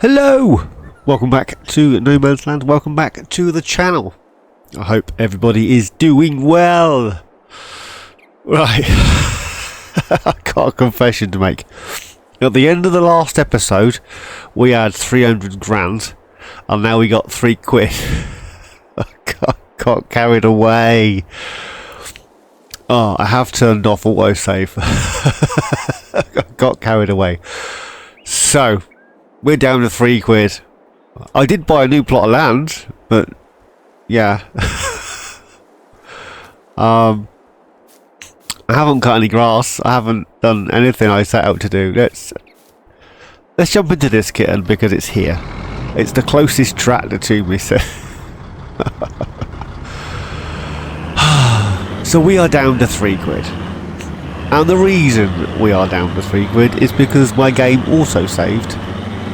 Hello! Welcome back to No Man's Land, welcome back to the channel. I hope everybody is doing well. Right, I've got a confession to make. At the end of the last episode, we had 300 grand, and now we got £3. I got carried away. Oh, I have turned off autosave. I got carried away. So, we're down to £3. I did buy a new plot of land, but yeah. I haven't cut any grass. I haven't done anything I set out to do. Let's jump into this kitten because it's here. It's the closest tractor to me. So, so we are down to £3. And the reason we are down to £3 is because my game also saved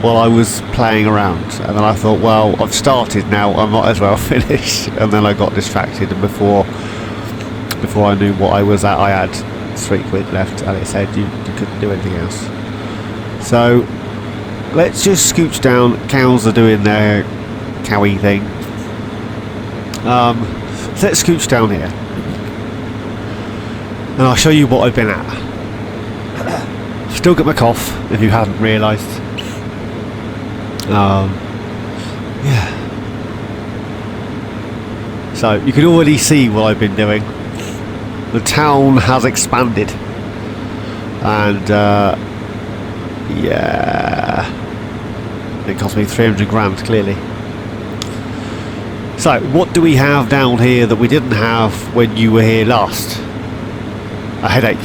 while I was playing around, and then I thought, well, I've started now, I might as well finish. And then I got distracted, and before I knew what I was at, I had £3 left, and it said you couldn't do anything else. So let's just scooch down. Cows are doing their cowy thing. So let's scooch down here, and I'll show you what I've been at. Still got my cough, if you haven't realised. Yeah. So you can already see what I've been doing. The town has expanded, and yeah, it cost me 300 grand clearly. So what do we have down here that we didn't have when you were here last? A headache.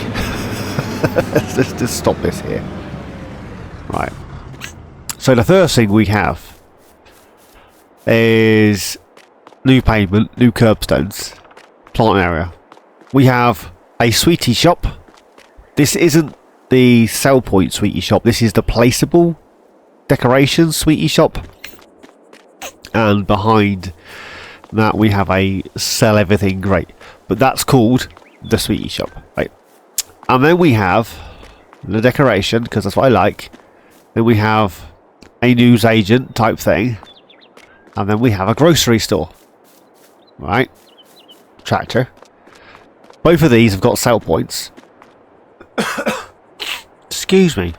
Let's just stop this here. Right. So the first thing we have is new pavement, new curbstones, plant area. We have a sweetie shop. This isn't the sell point sweetie shop. This is the placeable decoration sweetie shop. And behind that we have a sell everything great. But that's called the sweetie shop. Right. And then we have the decoration, because that's what I like. Then we have a news agent type thing, and then we have a grocery store, right? Tractor. Both of these have got sell points. Excuse me.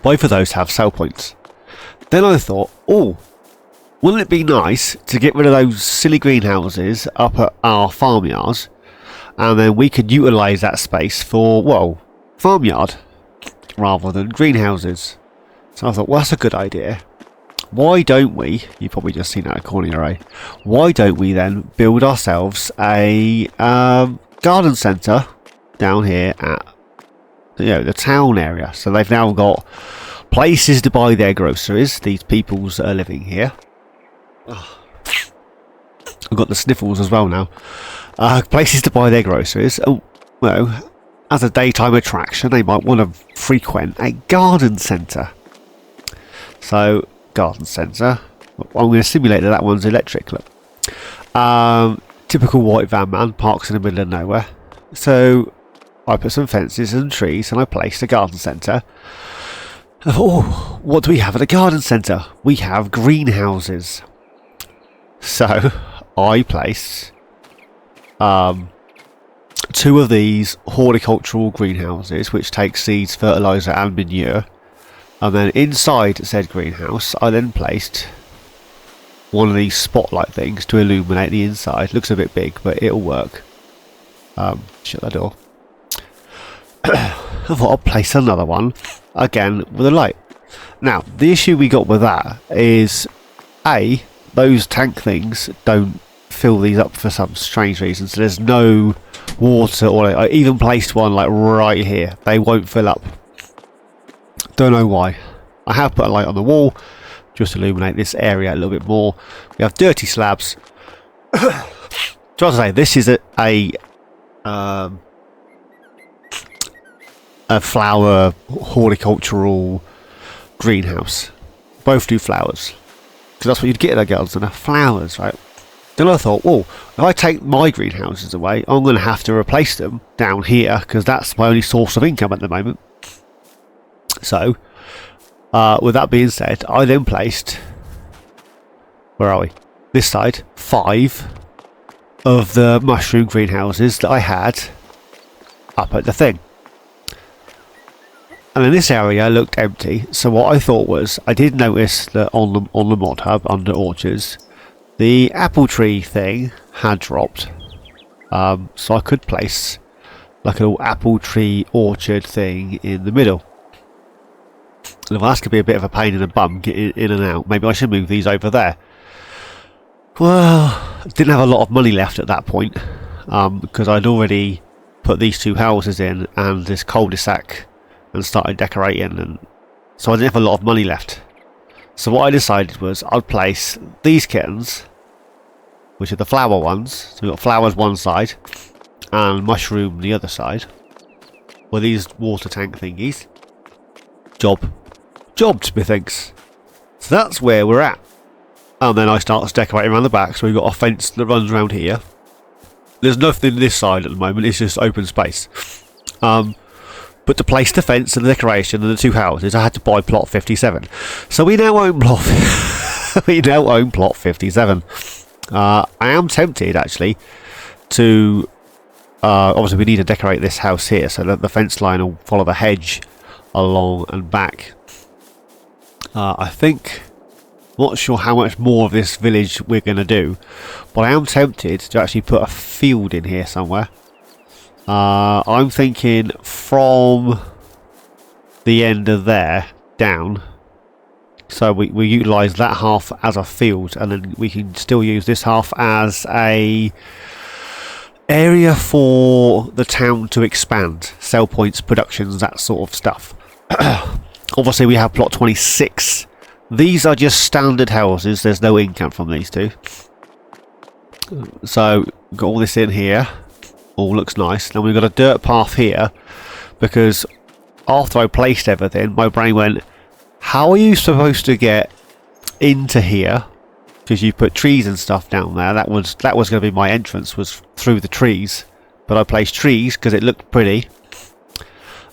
Both of those have sell points. Then I thought, oh, wouldn't it be nice to get rid of those silly greenhouses up at our farmyards, and then we could utilise that space for, well, farmyard rather than greenhouses. So I thought, well, that's a good idea. Why don't we, you've probably just seen that at corner array, why don't we then build ourselves a garden centre down here at, you know, the town area. So they've now got places to buy their groceries, these peoples that are living here. Oh. I've got the sniffles as well now. Places to buy their groceries. Oh, well, as a daytime attraction, they might want to frequent a garden centre. So, garden centre. I'm going to simulate that one's electric. Look. Typical white van man parks in the middle of nowhere. So, I put some fences and trees, and I placed a garden centre. Oh, what do we have at a garden centre? We have greenhouses. So, I placed 2 of these horticultural greenhouses, which take seeds, fertiliser and manure. And then inside said greenhouse, I then placed one of these spotlight things to illuminate the inside. Looks a bit big, but it'll work. Shut that door. I thought I'll place another one, again, with a light. Now, the issue we got with that is, A, those tank things don't fill these up for some strange reason. So there's no water, or I even placed one like right here. They won't fill up. Don't know why. I have put a light on the wall just to illuminate this area a little bit more. We have dirty slabs. Try to say this is a flower horticultural greenhouse. Both do flowers, because that's what you'd get in a garden centre, flowers, right? Then I thought, well, if I take my greenhouses away, I'm going to have to replace them down here, because that's my only source of income at the moment. So With that being said, I then placed, where are we? This side, 5 of the mushroom greenhouses that I had up at the thing. And then this area looked empty, so what I thought was, I did notice that on the mod hub under orchards, the apple tree thing had dropped. So I could place like a little apple tree orchard thing in the middle. And that's going to be a bit of a pain in the bum getting in and out. Maybe I should move these over there. Well, I didn't have a lot of money left at that point, because I'd already put these 2 houses in and this cul-de-sac and started decorating, and so I didn't have a lot of money left. So what I decided was I'd place these kittens, which are the flower ones. So we've got flowers one side and mushroom the other side, with these water tank thingies. Jobbed, methinks. So that's where we're at. And then I start decorating around the back, so we've got a fence that runs around here. There's nothing this side at the moment, it's just open space. But to place the fence and the decoration and the 2 houses, I had to buy plot 57. So we now own plot plot 57. I am tempted, actually, to... obviously we need to decorate this house here, so that the fence line will follow the hedge along and back. I think... not sure how much more of this village we're going to do, but I am tempted to actually put a field in here somewhere. I'm thinking from the end of there down, so we utilise that half as a field, and then we can still use this half as a area for the town to expand, sell points, productions, that sort of stuff. Obviously we have plot 26. These are just standard houses, there's no income from these 2. So, got all this in here. All looks nice. Now we've got a dirt path here, because after I placed everything, my brain went, how are you supposed to get into here? Because you put trees and stuff down there. That was going to be my entrance, was through the trees. But I placed trees because it looked pretty.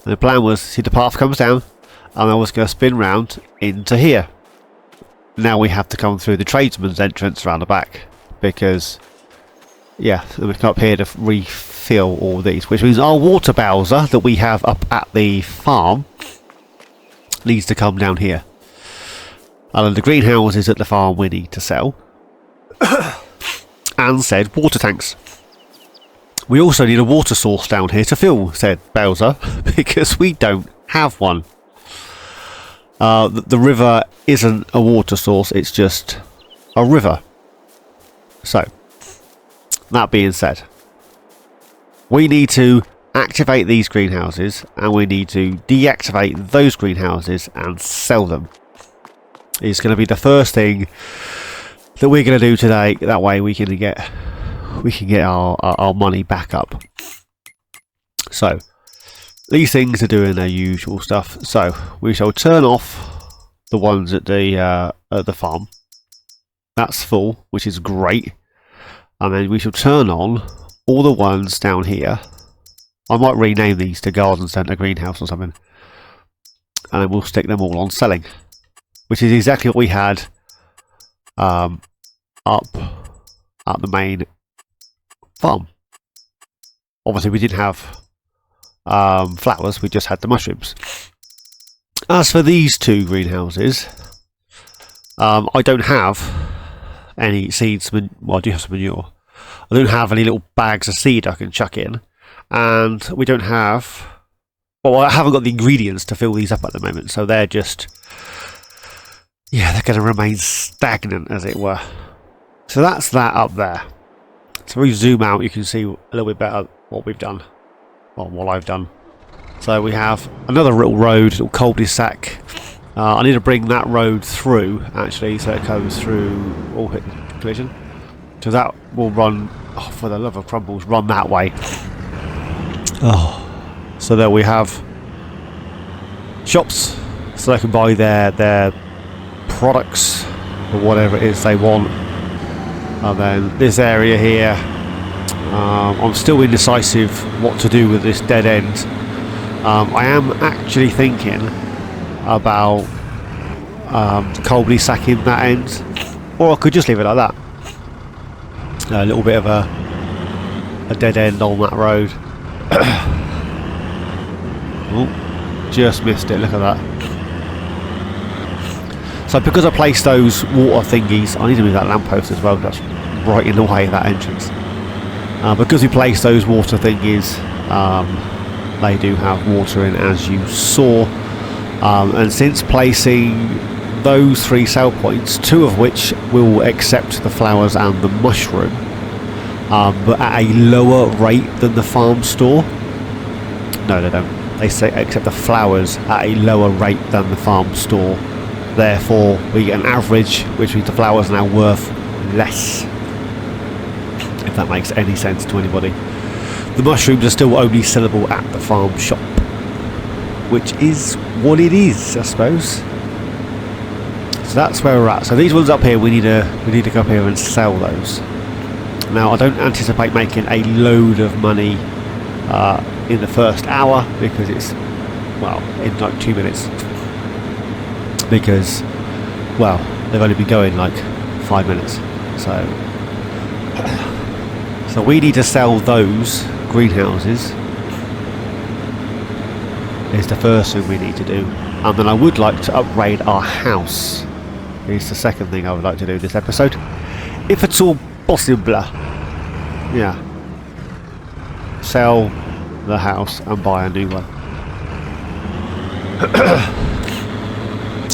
And the plan was, see, the path comes down, and I was going to spin round into here. Now we have to come through the tradesman's entrance around the back, because yeah, we come up here to refill all these, which means our water bowser that we have up at the farm needs to come down here, and then the greenhouses at the farm we need to sell, and said water tanks. We also need a water source down here to fill said bowser, because we don't have one. The river isn't a water source, it's just a river. So, that being said, we need to activate these greenhouses, and we need to deactivate those greenhouses and sell them. It's going to be the first thing that we're going to do today. That way we can get our money back up. So, these things are doing their usual stuff. So we shall turn off the ones at the farm. That's full, which is great. And then we shall turn on all the ones down here. I might rename these to Garden Centre Greenhouse or something. And then we'll stick them all on selling, which is exactly what we had up at the main farm. Obviously we didn't have flowers, we just had the mushrooms. As for these 2 greenhouses, I don't have any seeds. Well, I do have some manure. I don't have any little bags of seed I can chuck in, and we don't have, well, I haven't got the ingredients to fill these up at the moment, so they're just, yeah, they're going to remain stagnant, as it were. So that's that up there. So we zoom out, you can see a little bit better what we've done. Well, what I've done. So we have another little road, little cul-de-sac. I need to bring that road through, actually, so it goes through. All hit the collision. So that will run. Oh, for the love of crumbles, run that way. Oh, so there we have shops, so they can buy their products or whatever it is they want. And then this area here. I'm still indecisive what to do with this dead end. I am actually thinking about coldly sacking that end, or I could just leave it like that. A little bit of a dead end on that road. Oh, just missed it, look at that. So because I placed those water thingies, I need to move that lamppost as well, that's right in the way of that entrance. Because we placed those water thingies, they do have water in, as you saw. And since placing those 3 sell points, 2 of which will accept the flowers and the mushroom, but at a lower rate than the farm store. No, they don't. They say accept the flowers at a lower rate than the farm store. Therefore, we get an average, which means the flowers are now worth less. If that makes any sense to anybody. The mushrooms are still only sellable at the farm shop, which is what it is, I suppose. So that's where we're at. So these ones up here, we need to go up here and sell those. Now I don't anticipate making a load of money in the first hour, because it's, well, in like 2 minutes. Because, well, they've only been going like 5 minutes. So we need to sell those greenhouses. Is the first thing we need to do. And then I would like to upgrade our house. Is the second thing I would like to do this episode, if it's all possible. Yeah. Sell the house and buy a new one.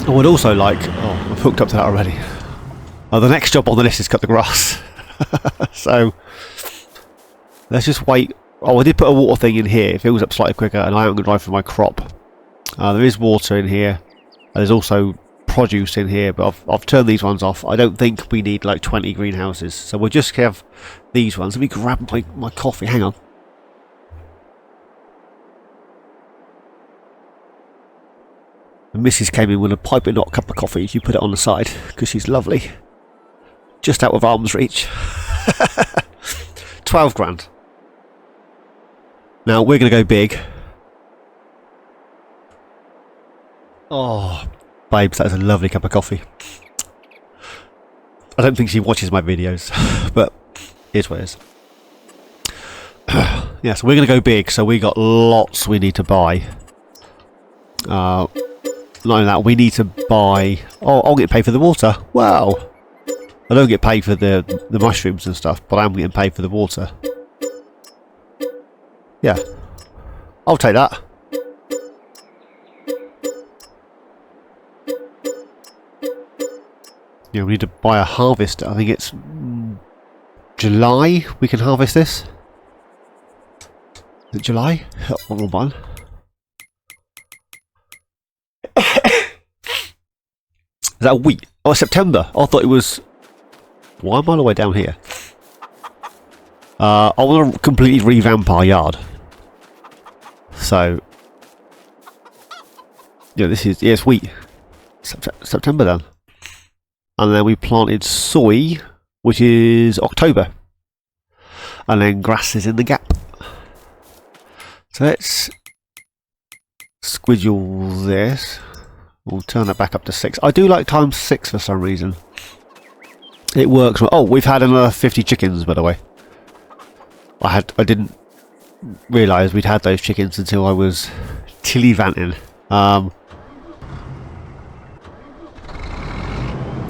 I would also like... Oh, I've hooked up to that already. Oh, the next job on the list is cut the grass. So, let's just wait. Oh, I did put a water thing in here. It fills up slightly quicker, and I am going to drive for my crop. There is water in here. There's also produce in here, but I've turned these ones off. I don't think we need like 20 greenhouses, so we'll just have these ones. Let me grab my coffee. Hang on. And Mrs. came in with a piping hot cup of coffee. She put it on the side because she's lovely. Just out of arm's reach. 12 grand. Now we're going to go big. Oh, babes, that is a lovely cup of coffee. I don't think she watches my videos, but here's what it is. Yeah, so we're going to go big, so we got lots we need to buy. Not only that, we need to buy... Oh, I'll get paid for the water. Wow. I don't get paid for the mushrooms and stuff, but I'm getting paid for the water. Yeah. I'll take that. Yeah, we need to buy a harvester. I think it's July we can harvest this. Is it July? Oh, wrong button. Is that a week? Oh, September. I thought it was... Why am I all the way down here? I want to completely revamp our yard. So... Yeah, this is... Yeah, it's wheat. September then. And then we planted soy, which is October. And then grass is in the gap. So let's squidgle this. We'll turn that back up to 6. I do like times 6 for some reason. It works well. Oh, we've had another 50 chickens, by the way. I didn't realise we'd had those chickens until I was tilly-vanting.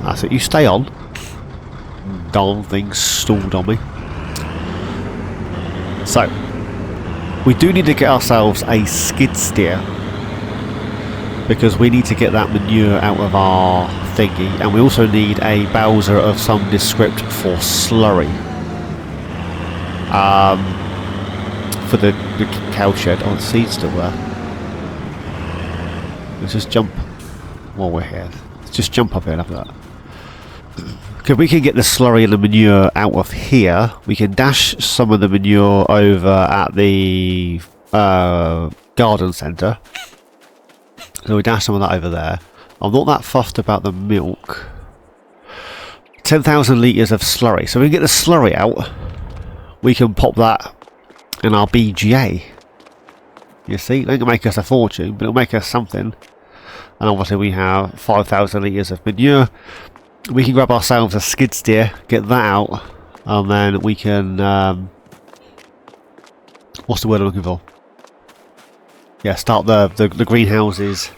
That's it, you stay on. Darn thing stalled on me. So, we do need to get ourselves a skid steer, because we need to get that manure out of our thingy, and we also need a Bowser of some descript for slurry. For the cow shed. Oh, the seed's still there. Let's just jump while we're here. Let's just jump up here and have that. Because we can get the slurry and the manure out of here, we can dash some of the manure over at the garden centre. So we dash some of that over there. I'm not that fussed about the milk. 10,000 litres of slurry. So we can get the slurry out. We can pop that in our BGA. You see, it ain't going to make us a fortune, but it'll make us something. and obviously we have 5,000 litres of manure. We can grab ourselves a skid steer, get that out, and then we can, what's the word I'm looking for? Yeah, start the greenhouses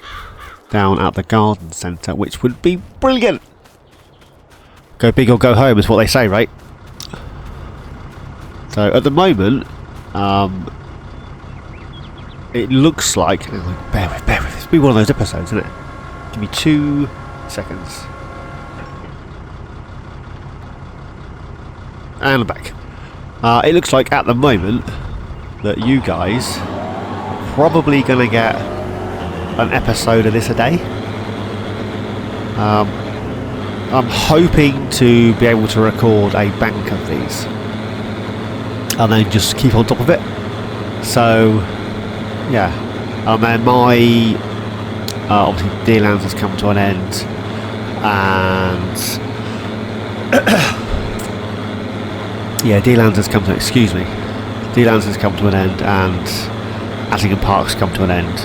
down at the garden centre, which would be brilliant. Go big or go home is what they say, right? So at the moment, it looks like, bear with, this will be one of those episodes, isn't it? Give me 2 seconds. And I'm back. It looks like at the moment that you guys are probably going to get an episode of this a day. I'm hoping to be able to record a bank of these and then just keep on top of it. So yeah, and then my obviously Deerlands has come to an end, and yeah, Deerlands has come to an end, and Attingham Park's come to an end.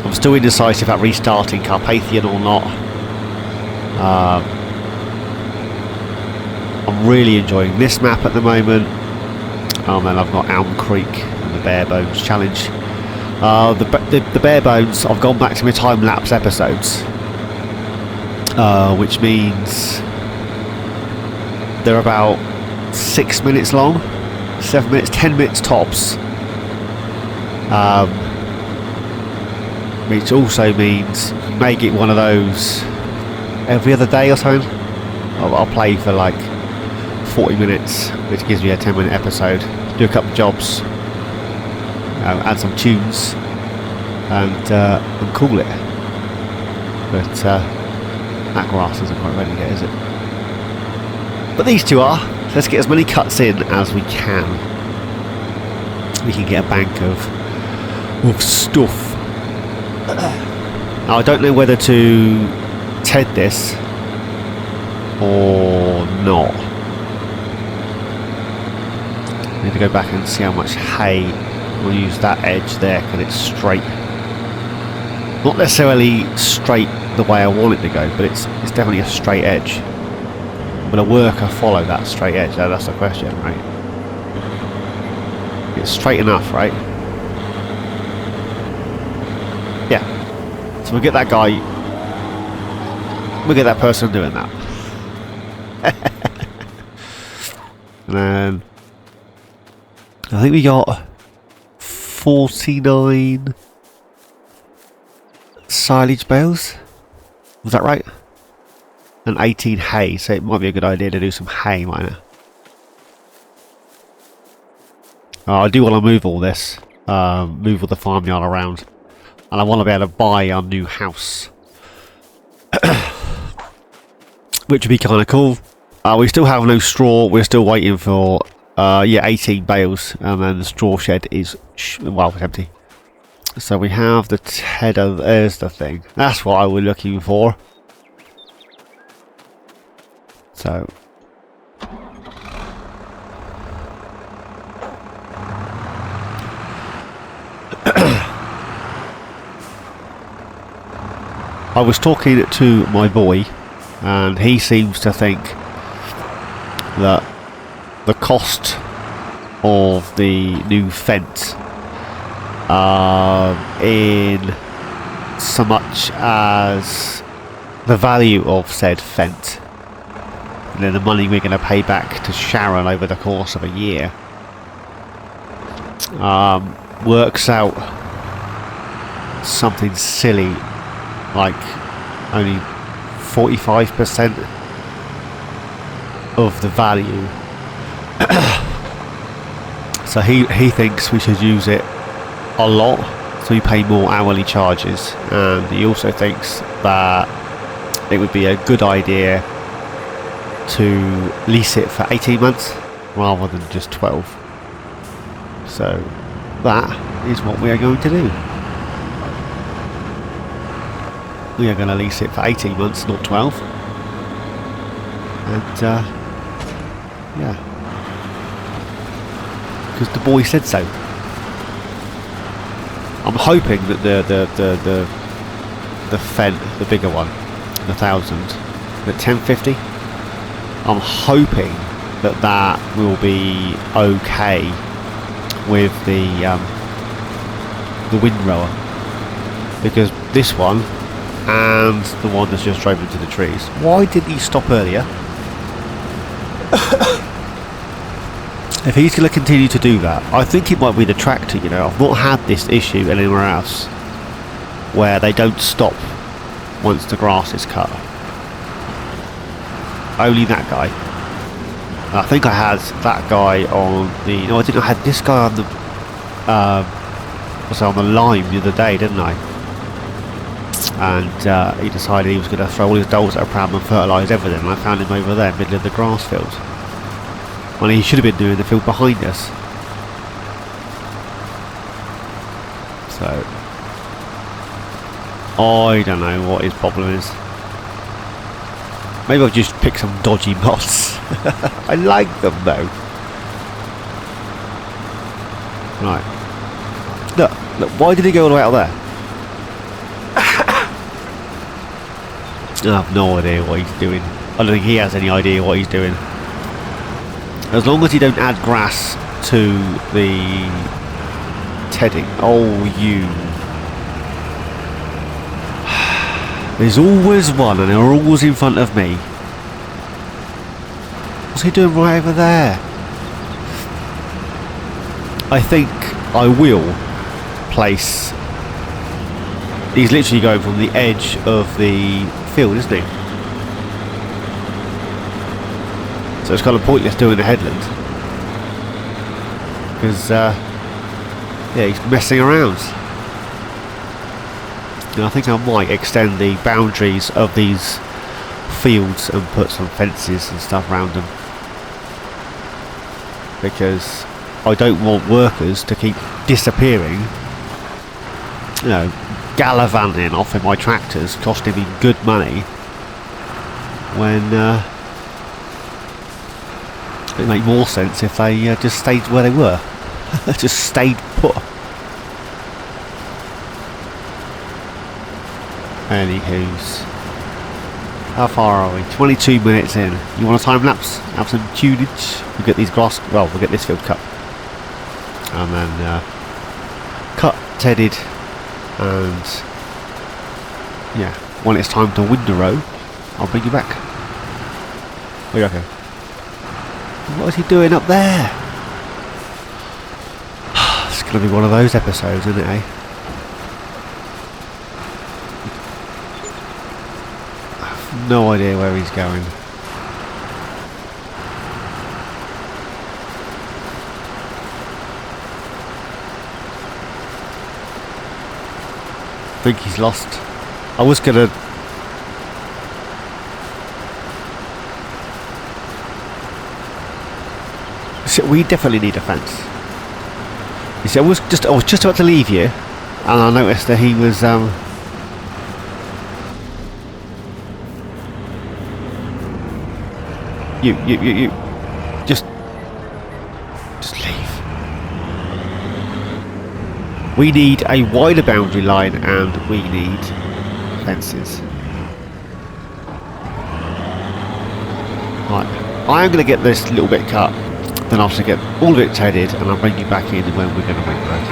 I'm still indecisive about restarting Carpathian or not. I'm really enjoying this map at the moment. And then I've got Elm Creek and the Bare Bones Challenge. The Bare Bones, I've gone back to my time-lapse episodes, which means they're about 6 minutes long, 7 minutes, 10 minutes tops. Which also means you may get one of those every other day or something. I'll play for like 40 minutes, which gives me a 10-minute episode. Do a couple of jobs, add some tunes, and call it. But that grass isn't quite ready yet, is it? But these two are. So let's get as many cuts in as we can. We can get a bank of stuff. Now I don't know whether to TED this or not. I need to go back and see how much hay. We'll use that edge there because it's straight. Not necessarily straight the way I want it to go, but it's definitely a straight edge. Will a worker follow that straight edge? That's the question, right? It's straight enough, right? Yeah. So we'll get that guy. We'll get that person doing that. And then I think we got 49 silage bales. Was that right? And 18 hay, so it might be a good idea to do some hay, mightn't it? I do want to move all this, move all the farmyard around, and I want to be able to buy our new house, which would be kind of cool. We still have no straw. We're still waiting for 18 bales, and then the straw shed is well, it's empty. So we have the header. There's the thing. That's what I was looking for. So I was talking to my boy, and he seems to think that the cost of the new fence, in so much as the value of said fence, and then the money we're going to pay back to Sharon over the course of a year, works out something silly, like only 45% of the value. So he thinks we should use it a lot, so we pay more hourly charges, and he also thinks that it would be a good idea to lease it for 18 months rather than just 12. So that is what we are going to do. We are going to lease it for 18 months, not 12. And yeah, because the boy said so. I'm hoping that the Fen, the bigger one, the 1000, at 1050. I'm hoping that that will be okay with the windrower, because this one and the one that's just drove into the trees. Why didn't he stop earlier? If he's going to continue to do that, I think it might be the tractor, you know. I've not had this issue anywhere else where they don't stop once the grass is cut. Only that guy. I think I had that guy on the... No, I didn't. I had this guy on the... on the lime the other day, didn't I? And he decided he was going to throw all his dolls at a pram and fertilise everything. And I found him over there, middle of the grass field. Well, he should have been doing the field behind us. So, I don't know what his problem is. Maybe I'll just pick some dodgy mods. I like them though. Right. Look, why did he go all the way out there? I have no idea what he's doing. I don't think he has any idea what he's doing. As long as you don't add grass to the tedding. Oh, you. There's always one and they're always in front of me. What's he doing right over there? I think I will place... He's literally going from the edge of the field, isn't he? So it's kind of pointless doing the headland. Because, yeah, he's messing around. And I think I might extend the boundaries of these fields and put some fences and stuff around them. Because I don't want workers to keep disappearing, you know, gallivanting off in my tractors, costing me good money, when it'd make more sense if they just stayed where they were. Just stayed put. Anywho's, how far are we? 22 minutes in. You want a time lapse? Have some tunage? We'll get these grass. Well, we'll get this field cut, and then cut, tedded, and yeah, when it's time to windrow, I'll bring you back. What do you reckon? What is he doing up there? It's going to be one of those episodes, isn't it, eh? No idea where he's going. I think he's lost. I was gonna... So we definitely need a fence. You see, I was just about to leave you, and I noticed that he was You. Just leave. We need a wider boundary line and we need fences. Right, I'm going to get this little bit cut, then I'll have to get all of it tedded and I'll bring you back in when we're going to make bread.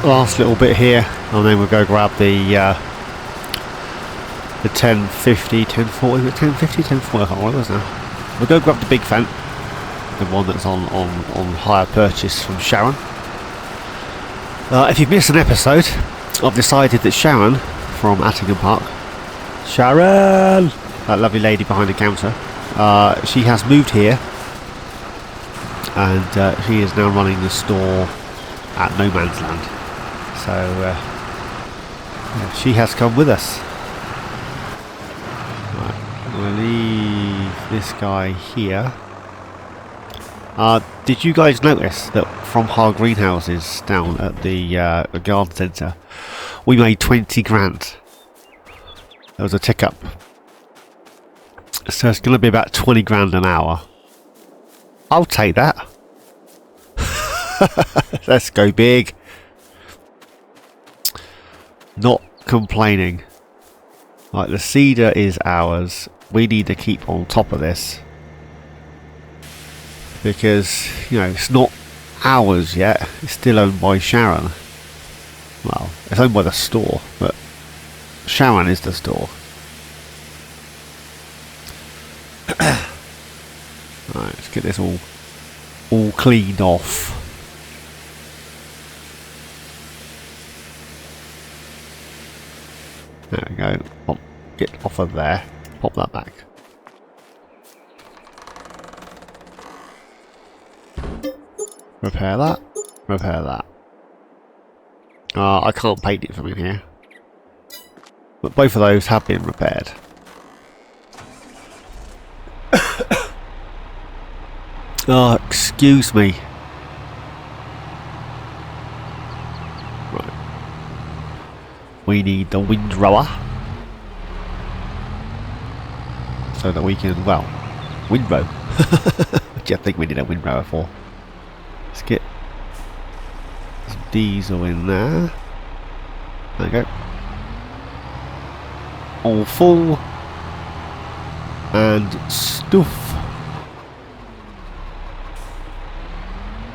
Last little bit here, and then we'll go grab the 1050, 1040, 1050, 1040, I can't remember what it was now. We'll go grab the big fan, the one that's on hire purchase from Sharon. If you've missed an episode, I've decided that Sharon from Attingham Park, Sharon! That lovely lady behind the counter. She has moved here. And she is now running the store at No Man's Land. So, yeah, she has come with us. Right, I'm going to leave this guy here. Did you guys notice that from our greenhouses down at the garden centre, we made 20 grand? There was a tick up. So it's going to be about 20 grand an hour. I'll take that. Let's go big. Not complaining. Right, the cedar is ours. We need to keep on top of this. Because, you know, it's not ours yet. It's still owned by Sharon. Well, it's owned by the store, but Sharon is the store. Right, let's get this all cleaned off. There we go. Pop, get off of there. Pop that back. Repair that. Repair that. I can't paint it from in here. But both of those have been repaired. Oh, excuse me. Right. We need the windrower. So that we can, well, windrow. What do you think we need a windrower for? Let's get some diesel in there. There we go. All full. And stuff.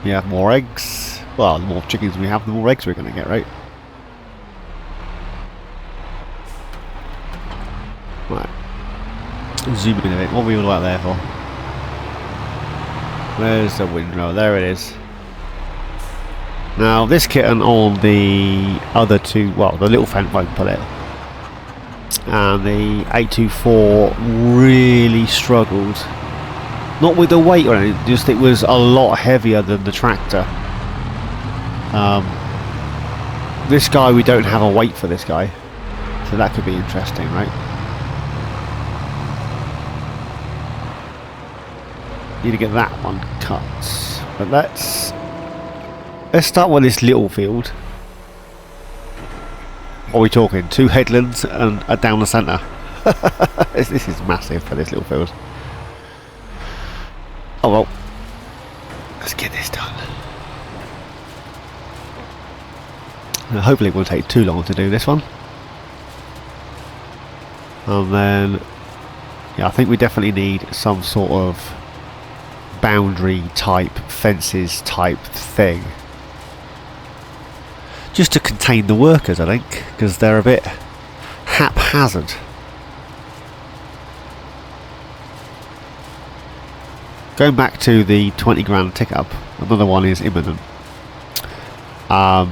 We have more eggs. Well, the more chickens we have, the more eggs we're going to get, right? Right. Zoom in a bit. What are we all out there for? Where's the windrow? There it is. Now, this kitten on the other two, well, the little fan won't pull it. And the 824 really struggled. Not with the weight or anything, just it was a lot heavier than the tractor. This guy, we don't have a weight for this guy. So that could be interesting, right? Need to get that one cut. But let's start with this little field. What are we talking? 2 headlands and down the centre. This is massive for this little field. Oh well, let's get this done. Now, hopefully it won't take too long to do this one. And then, yeah, I think we definitely need some sort of boundary type, fences type thing. Just to contain the workers, I think, because they're a bit haphazard. Going back to the 20 grand tick up, another one is imminent. But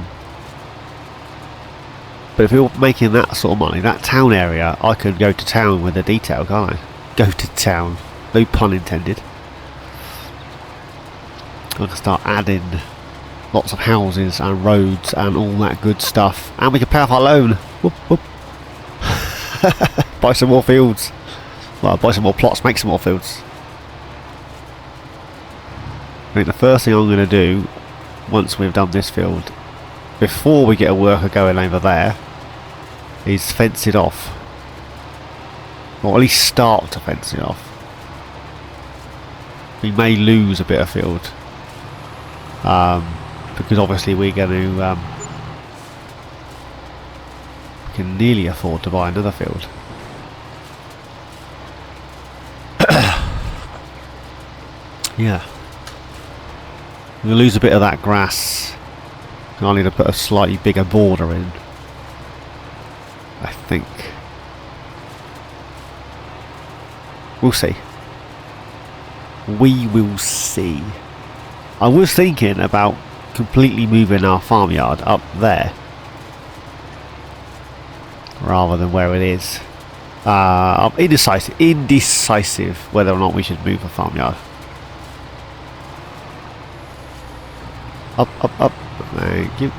if we were making that sort of money, that town area, I could go to town with the detail, can't I? Go to town. No pun intended. I can start adding lots of houses and roads and all that good stuff. And we can pay off our loan. Whoop, whoop. Buy some more fields. Well, buy some more plots, make some more fields. I think the first thing I'm going to do, once we've done this field, before we get a worker going over there, is fence it off. Or at least start to fence it off. We may lose a bit of field. Because obviously we're going to... we can nearly afford to buy another field. Yeah. We'll lose a bit of that grass. I need to put a slightly bigger border in, I think. We'll see. We will see. I was thinking about completely moving our farmyard up there rather than where it is. I'm indecisive whether or not we should move the farmyard. Up, up, up. Thank you.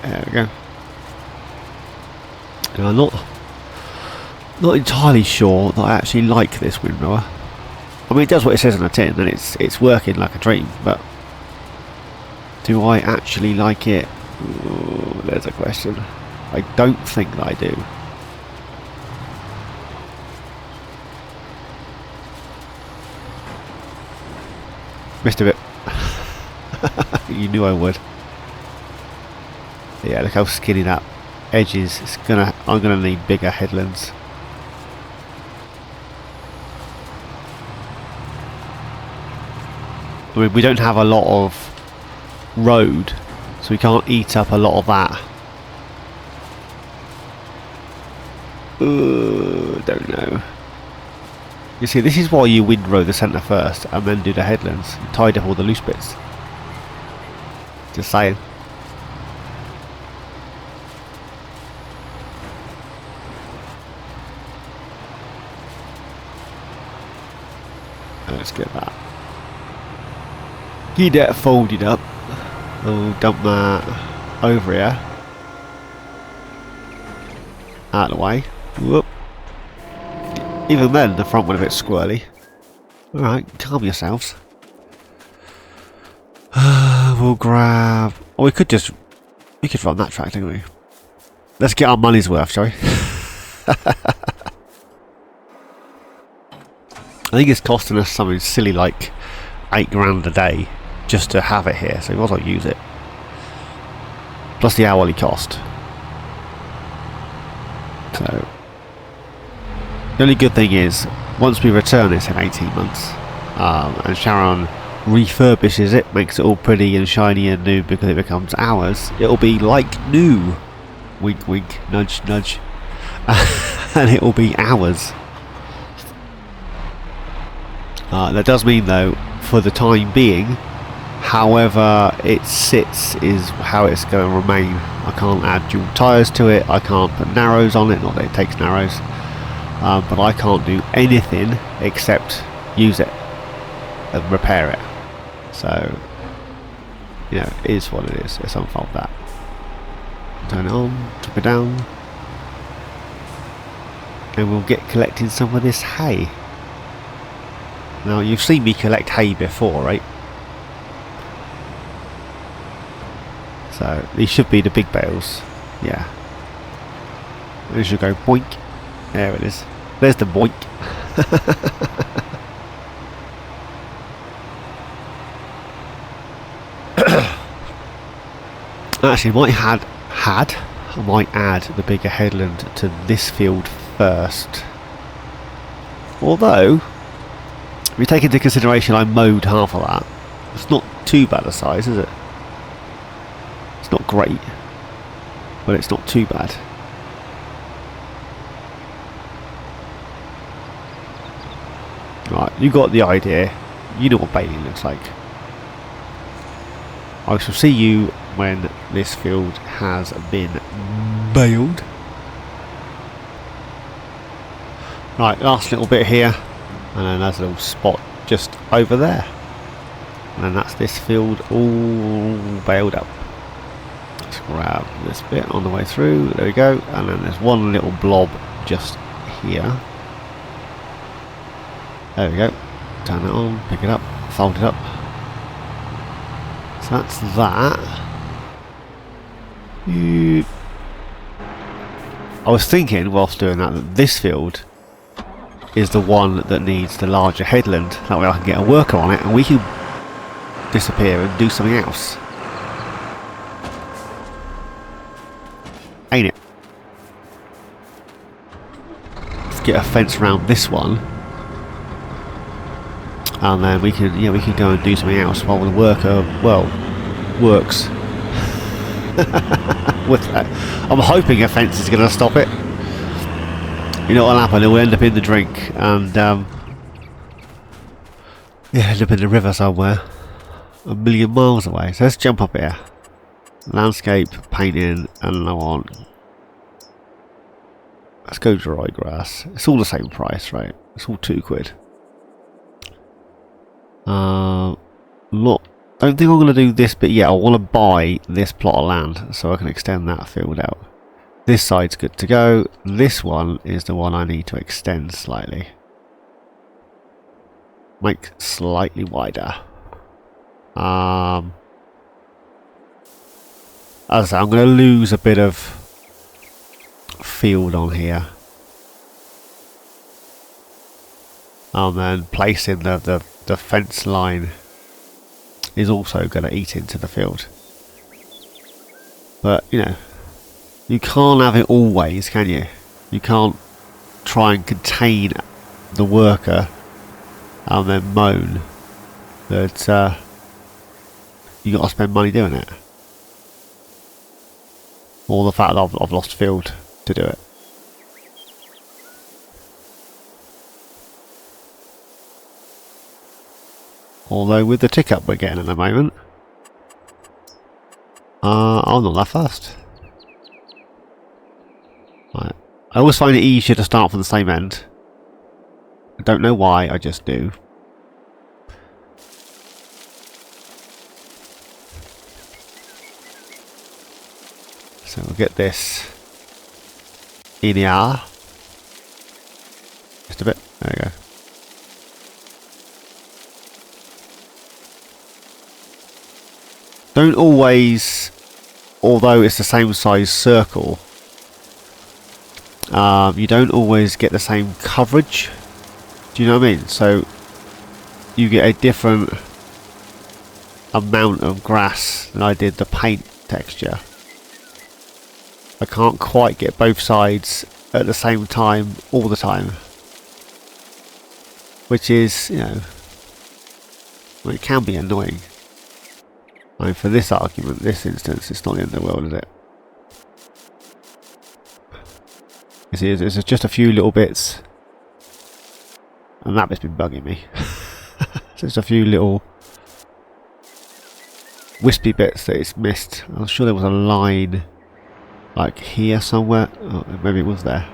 There we go. And I'm not entirely sure that I actually like this windrower. I mean, it does what it says on the tin, and it's working like a dream. But do I actually like it? Ooh, there's a question. I don't think that I do. Missed a bit. You knew I would. Yeah, look how skinny that edge is. I'm gonna need bigger headlands. I mean, we don't have a lot of road, so we can't eat up a lot of that. Don't know. You see, this is why you windrow the centre first and then do the headlands. You tied up all the loose bits. Just saying. Let's get that. Get that folded up. We'll dump that over here. Out of the way. Whoop. Even then, the front went a bit squirrely. Alright, calm yourselves. We'll grab... Oh, we could run that track, didn't we? Let's get our money's worth, shall we? I think it's costing us something silly like £8 a day just to have it here, so we might as well use it. Plus the hourly cost. So the only good thing is, once we return this in 18 months, and Sharon refurbishes it, makes it all pretty and shiny and new because it becomes ours, it'll be like new. Wink wink, nudge nudge. And it will be ours. That does mean though, for the time being, however it sits is how it's going to remain. I can't add dual tyres to it, I can't put narrows on it, not that it takes narrows, but I can't do anything except use it and repair it. So, you know, it is what it is. Let's unfold that. Turn it on, drop it down, and we'll get collecting some of this hay. Now, you've seen me collect hay before, right? So, these should be the big bales. Yeah. It should go boink. There it is. There's the boink. Actually, I might add the bigger headland to this field first. Although, if you take into consideration I mowed half of that, it's not too bad a size, is it? It's not great, but it's not too bad. Right, you got the idea. You know what baling looks like. I shall see you when this field has been baled. Right, last little bit here, and then there's a little spot just over there, and then that's this field all baled up. Let's grab this bit on the way through. There we go, and then there's one little blob just here. There we go. Turn it on, pick it up, fold it up. So that's that. I was thinking whilst doing that this field is the one that needs the larger headland. That way I can get a worker on it and we can disappear and do something else. Ain't it? Let's get a fence around this one. And then we can go and do something else while the worker, well, works. With that. I'm hoping a fence is going to stop it. You know what'll happen? It will end up in the drink and yeah, end up in the river somewhere, a million miles away. So let's jump up here. Landscape, painting, and I want... Let's go dry grass. It's all the same price, right? It's all £2. Don't think I'm going to do this bit yet. I want to buy this plot of land so I can extend that field out. This side's good to go. This one is the one I need to extend slightly. Make slightly wider. As I say, I'm going to lose a bit of field on here. And then placing the fence line is also going to eat into the field. But, you know, you can't have it always, can you? You can't try and contain the worker and then moan that you got to spend money doing it. Or the fact that I've lost field to do it. Although with the tick up we're getting at the moment, I'm not that fast. Right. I always find it easier to start from the same end. I don't know why, I just do. So we'll get this in here. Just a bit. There we go. Don't always, although it's the same size circle, you don't always get the same coverage. Do you know what I mean? So you get a different amount of grass than I did the paint texture. I can't quite get both sides at the same time all the time, which is, you know, well, it can be annoying. I mean, for this argument, this instance, it's not the end of the world, is it? You see, there's just a few little bits, and that bit's been bugging me. Just a few little wispy bits that it's missed. I'm sure there was a line like here somewhere. Oh, maybe it was there.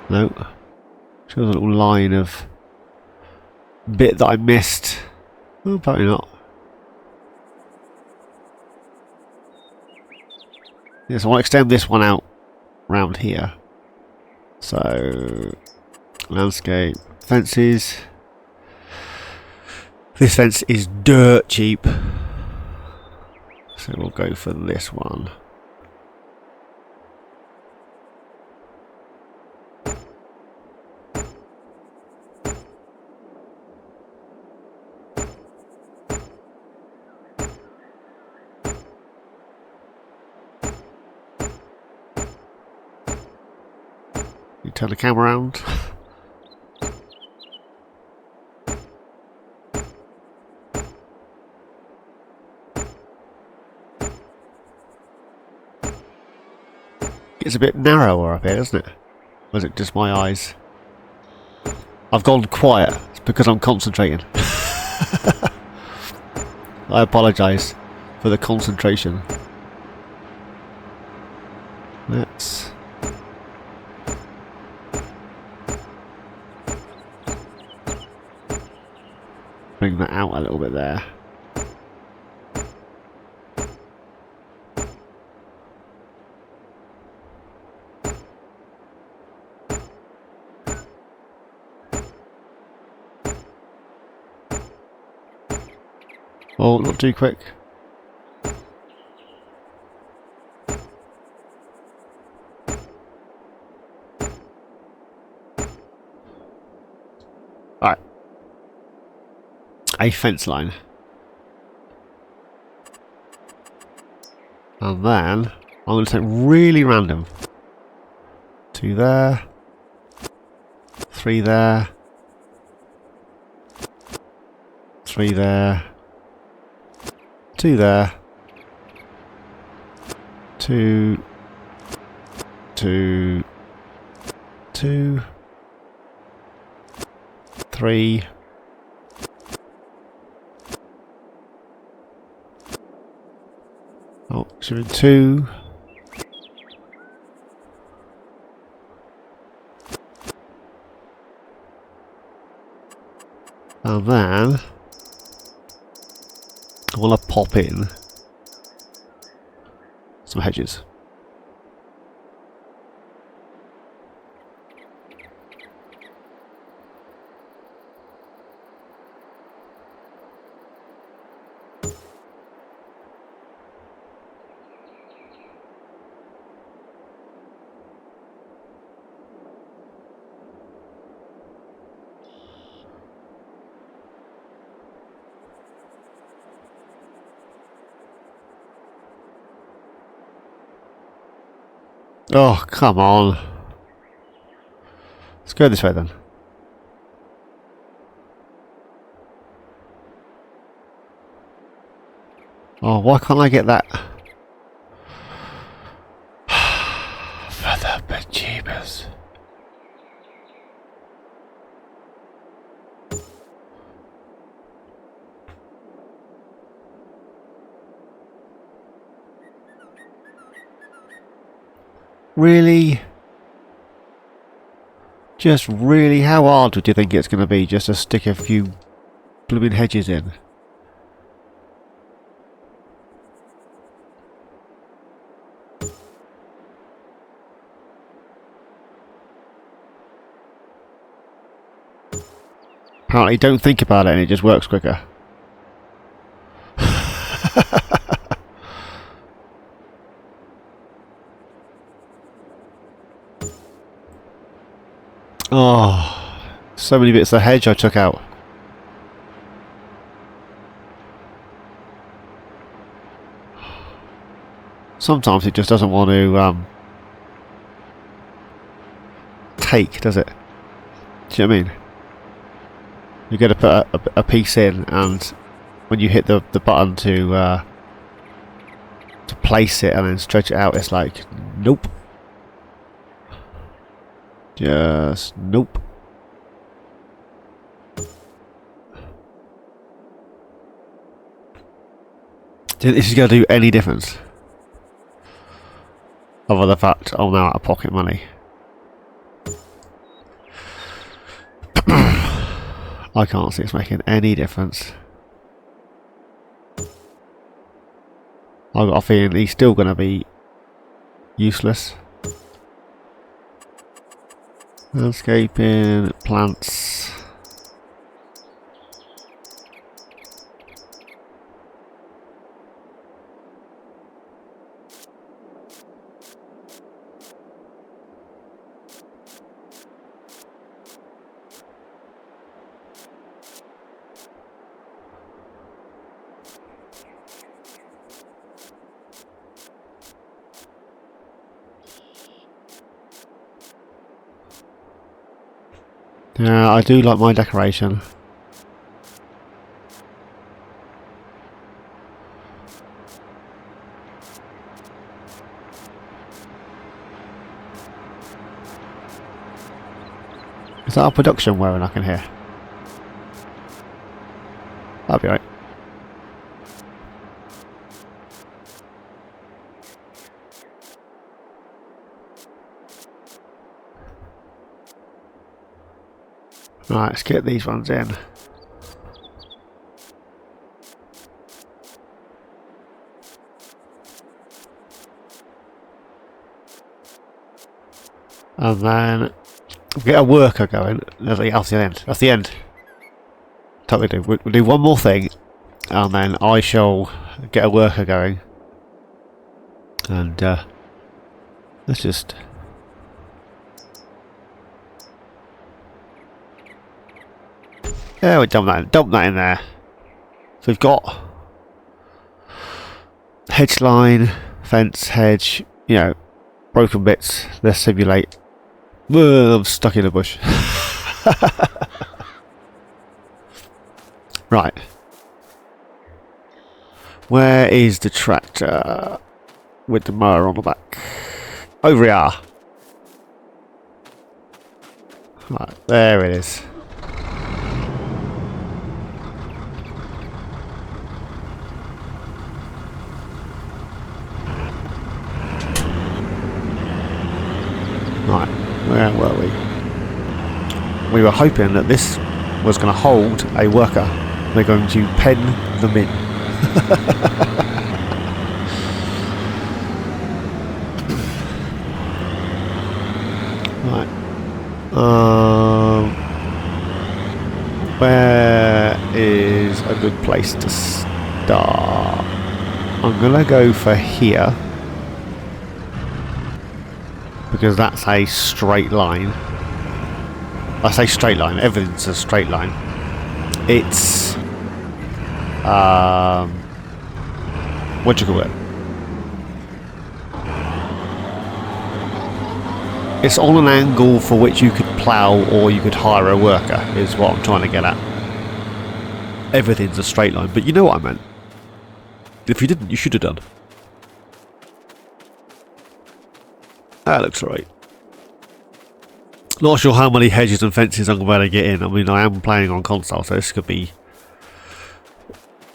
No. Sure, there's a little line of bit that I missed. Oh, probably not. Yes, I want to extend this one out round here. So, landscape, fences. This fence is dirt cheap. So we'll go for this one. You turn the camera around. It's a bit narrower up here, isn't it? Or is it just my eyes? I've gone quiet. It's because I'm concentrating. I apologise for the concentration. Let's bring that out a little bit there. Oh, not too quick. Alright. A fence line. And then I'm going to take really random. 2 there. 3 there. 3 there. 2 there. 2. 2. 2. 3. Oh, should be 2. And then I want to pop in some hedges. Oh, come on. Let's go this way then. Oh, why can't I get that? For the bejeebers. Really? Just really? How hard do you think it's going to be just to stick a few blooming hedges in? Apparently don't think about it and it just works quicker. Oh, so many bits of hedge I took out. Sometimes it just doesn't want to take, does it? Do you know what I mean? You're going to put a piece in, and when you hit the button to place it and then stretch it out, it's like, nope. Just nope. Do you think this is going to do any difference? Other than the fact I'm now out of pocket money. I can't see it's making any difference. I've got a feeling he's still going to be useless. Landscaping, plants. Yeah, I do like my decoration. Is that our production wearing I can hear? That'll be right. Right, let's get these ones in. And then get a worker going. That's the end. That's the end. Totally do. We'll do one more thing, and then I shall get a worker going. And let's just. Yeah, we dump that in there. So we've got hedge line, fence, hedge, you know, broken bits. Let's simulate. I'm stuck in a bush. Right. Where is the tractor with the mower on the back? Over here. Right, there it is. Where were we? We were hoping that this was going to hold a worker. They're going to pen them in. Right. Where is a good place to start? I'm going to go for here. Because that's a straight line. I say straight line, everything's a straight line. It's what do you call it? It's on an angle for which you could plough or you could hire a worker, is what I'm trying to get at. Everything's a straight line, but you know what I meant. If you didn't, you should have done. That looks alright. Not sure how many hedges and fences I'm going to get in. I mean, I am playing on console, so this could be...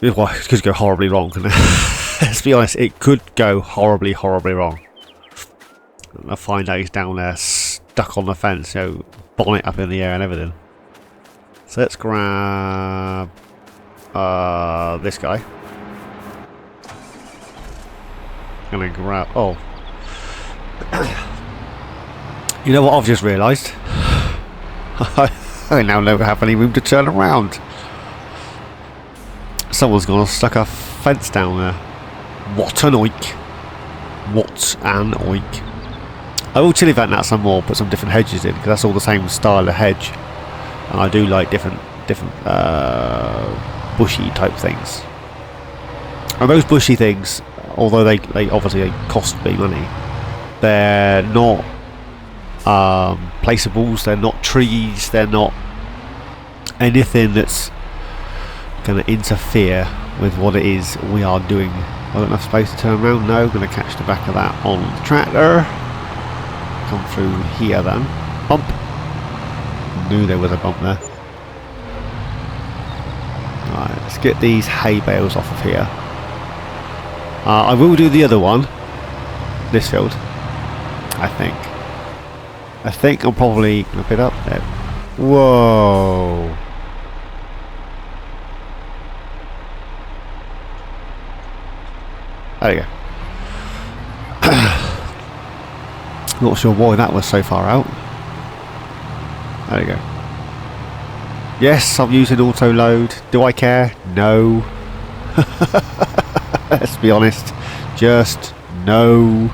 Well, it could go horribly wrong, couldn't it? Let's be honest, it could go horribly, horribly wrong. And I find out he's down there stuck on the fence, you know, bonnet up in the air and everything. So let's grab this guy. I'm going to grab... Oh. You know what I've just realised? I now never have any room to turn around. Someone's gone and stuck a fence down there. What an oik. What an oik. I will chill event that some more, put some different hedges in, because that's all the same style of hedge. And I do like different bushy type things. And those bushy things, although they obviously cost me money, they're not placeables, they're not trees, they're not anything that's going to interfere with what it is we are doing. I don't know if I'm supposed to turn around. No, I'm going to catch the back of that on the tractor. Come through here then. Bump. Knew there was a bump there. Right, let's get these hay bales off of here. I will do the other one. This field. I think I'm probably going to put up there. Whoa. There you go. Not sure why that was so far out. There you go. Yes, I'm using auto load. Do I care? No. Let's be honest. Just no.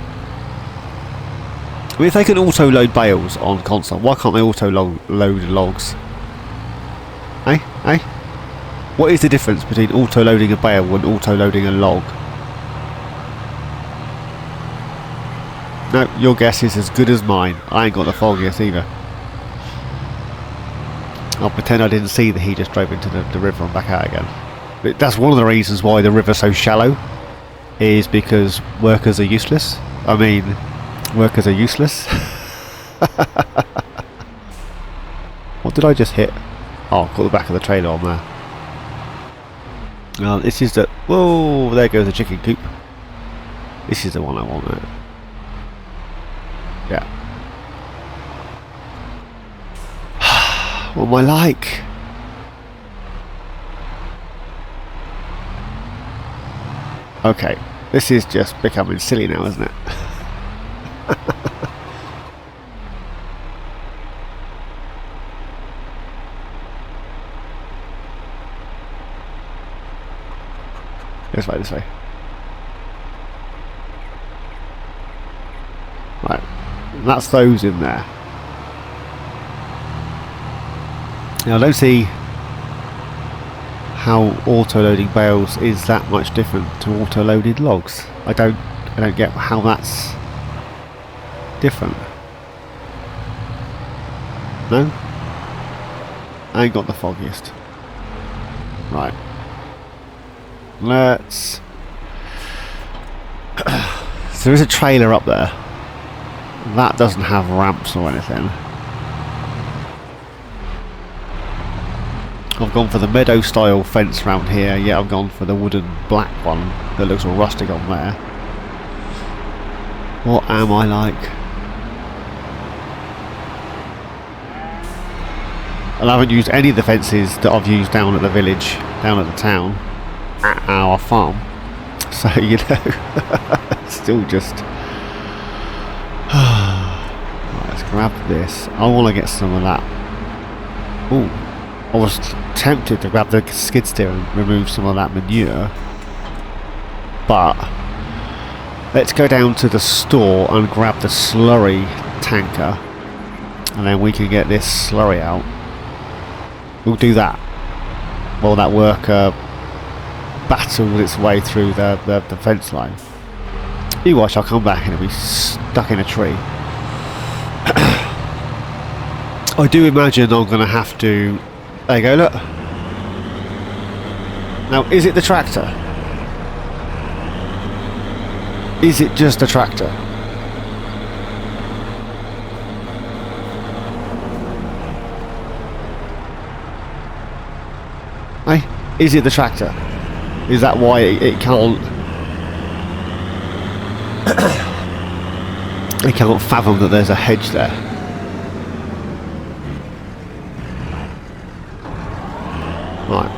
I mean, if they can auto load bales on console, why can't they auto load logs? Eh? What is the difference between auto loading a bale and auto loading a log? No, your guess is as good as mine. I ain't got the foggiest either. I'll pretend I didn't see that he just drove into the river and back out again. But that's one of the reasons why the river's so shallow, is because workers are useless. I mean, workers are useless. What did I just hit? Oh, caught the back of the trailer on there. This is the... Whoa, there goes the chicken coop. This is the one I want there. Yeah. What am I like? Okay, this is just becoming silly now, isn't it? This way. Right, that's those in there. Now I don't see how auto-loading bales is that much different to auto-loaded logs. I don't get how that's different. No? I ain't got the foggiest. Right. Let's... So there is a trailer up there. That doesn't have ramps or anything. I've gone for the meadow style fence round here. Yeah, I've gone for the wooden black one that looks all rustic on there. What am I like? And I haven't used any of the fences that I've used down at the village, down at the town, at our farm. So, you know, still just... Right, let's grab this. I want to get some of that. Ooh, I was tempted to grab the skid steer and remove some of that manure. But let's go down to the store and grab the slurry tanker. And then we can get this slurry out. We'll do that while that worker battles its way through the fence line. You watch, I'll come back and it'll be stuck in a tree. I do imagine I'm going to have to... There you go, look. Now, is it the tractor? Is it just a tractor? Hey, is it the tractor? Is that why it can't... It can't fathom that there's a hedge there? Right.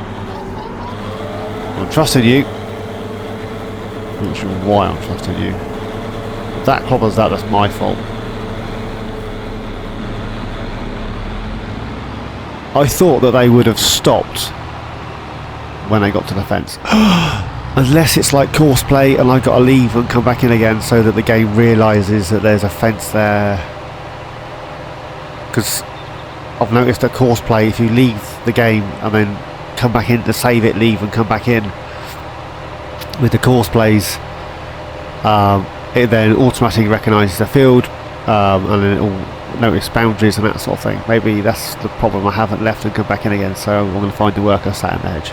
I'm trusting you. I'm not sure why I'm trusting you. If that clobbers that, that's my fault. I thought that they would have stopped when they got to the fence. Unless it's like courseplay and I've got to leave and come back in again so that the game realises that there's a fence there. Because I've noticed that courseplay, if you leave the game and then come back in to save it, leave and come back in, with the courseplays, it then automatically recognises the field, and then it'll notice boundaries and that sort of thing. Maybe that's the problem. I haven't left and come back in again, so I'm going to find the worker sat in the hedge.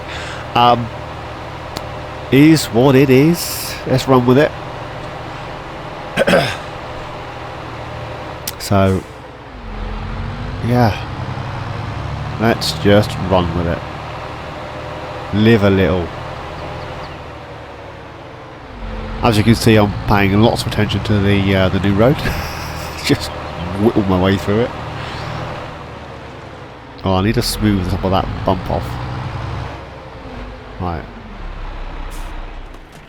Is what it is. Let's run with it. So, yeah, let's just run with it. Live a little. As you can see, I'm paying lots of attention to the new road. Just whittle my way through it. Oh, I need to smooth the top of that bump off. Right.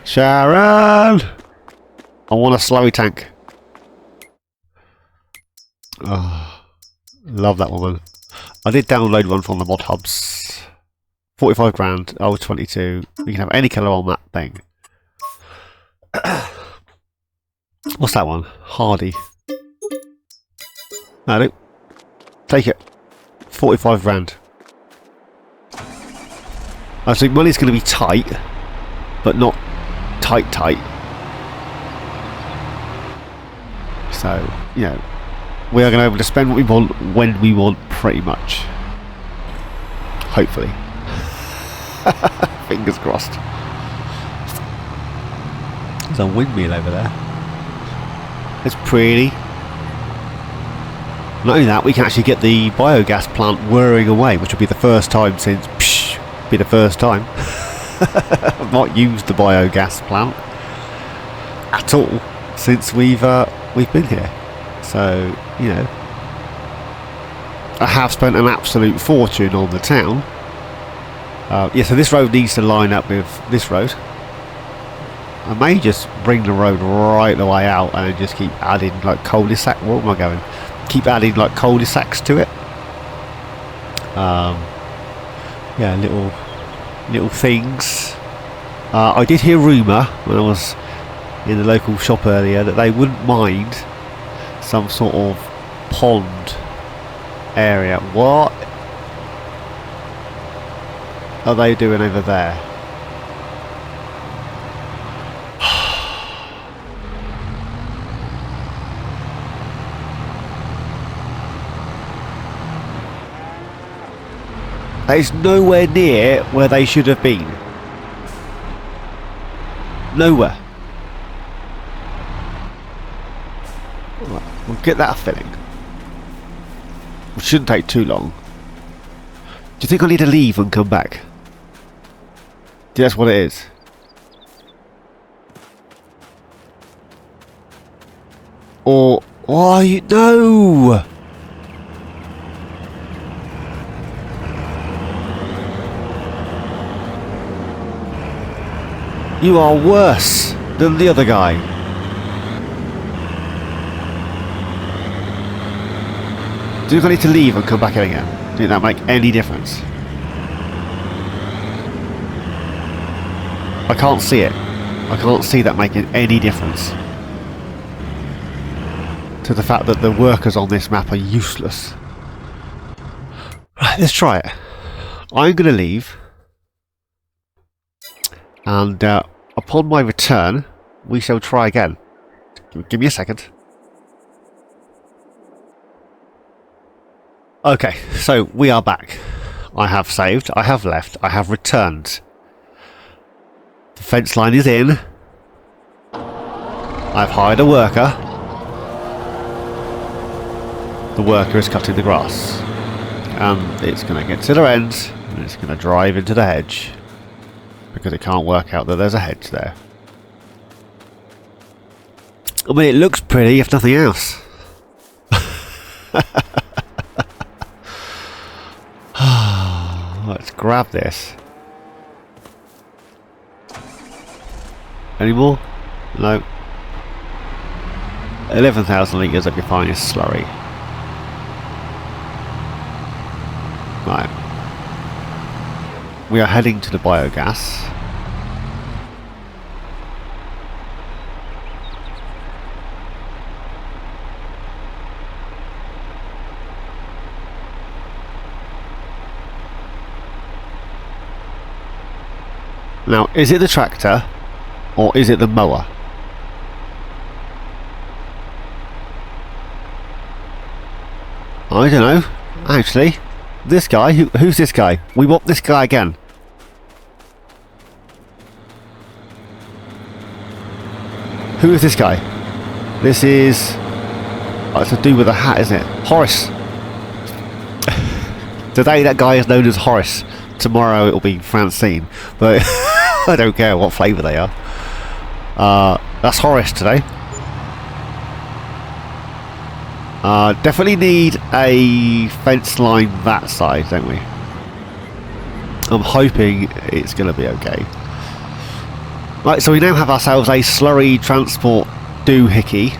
Sharon! I want a slurry tank. Oh, love that woman. I did download one from the mod hubs. 45 grand, oh 22. You can have any colour on that thing. What's that one? Hardy. No, take it. 45 grand. I think money's going to be tight, but not tight. So, you know, we are going to be able to spend what we want when we want, pretty much. Hopefully. Fingers crossed. There's a windmill over there. It's pretty. Not only that, we can actually get the biogas plant whirring away, which will be the first time since... be the first time. I've not used the biogas plant at all since we've been here. So, you know, I have spent an absolute fortune on the town. Yeah, so this road needs to line up with this road. I may just bring the road right the way out and just keep adding like cul-de-sac. Where am I going? Keep adding like cul-de-sacs to it. Yeah, little things. I did hear rumour when I was in the local shop earlier that they wouldn't mind some sort of pond area. What are they doing over there? That is nowhere near where they should have been. Nowhere. Right, we'll get that filling. It shouldn't take too long. Do you think I need to leave and come back? That's what it is. Or why you no? You are worse than the other guy. Do you think I need to leave and come back in again? Do you think that make any difference? I can't see it. I can't see that making any difference to the fact that the workers on this map are useless. Right, let's try it. I'm going to leave, and upon my return, we shall try again. Give me a second. Okay, so we are back. I have saved, I have left, I have returned. The fence line is in. I've hired a worker. The worker is cutting the grass. And it's going to get to their end, and it's going to drive into the hedge. Because it can't work out that there's a hedge there. I mean, it looks pretty, if nothing else. Let's grab this. Any more? No. 11,000 litres of your finest slurry. Right. We are heading to the biogas. Now, is it the tractor or is it the mower? I don't know. Actually, this guy, who's this guy? We want this guy again. Who is this guy? This is... oh, it's to do with a hat, isn't it? Horace. Today that guy is known as Horace. Tomorrow it'll be Francine. But I don't care what flavour they are. That's Horace today. Definitely need a fence line that side, don't we? I'm hoping it's going to be okay. Right, so we now have ourselves a slurry transport doohickey.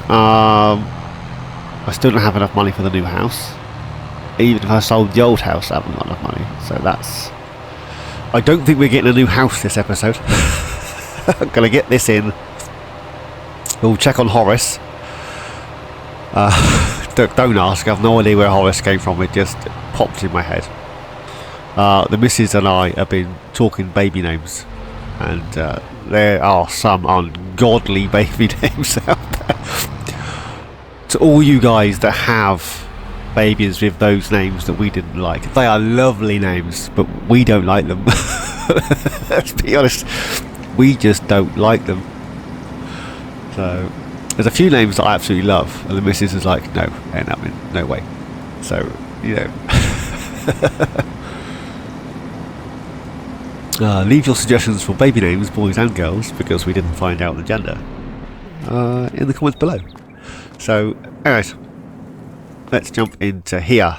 I still don't have enough money for the new house. Even if I sold the old house, I haven't got enough money. So that's... I don't think we're getting a new house this episode. I'm going to get this in. We'll check on Horace. Don't ask, I have no idea where Horace came from, it just popped in my head. The missus and I have been talking baby names, and there are some ungodly baby names out there. To all you guys that have babies with those names that we didn't like, they are lovely names, but we don't like them. Let's be honest, we just don't like them. So there's a few names that I absolutely love, and the missus is like, no, ain't happening, no way. So, you know. Leave your suggestions for baby names, boys and girls, because we didn't find out the gender, in the comments below. So, anyways, let's jump into here.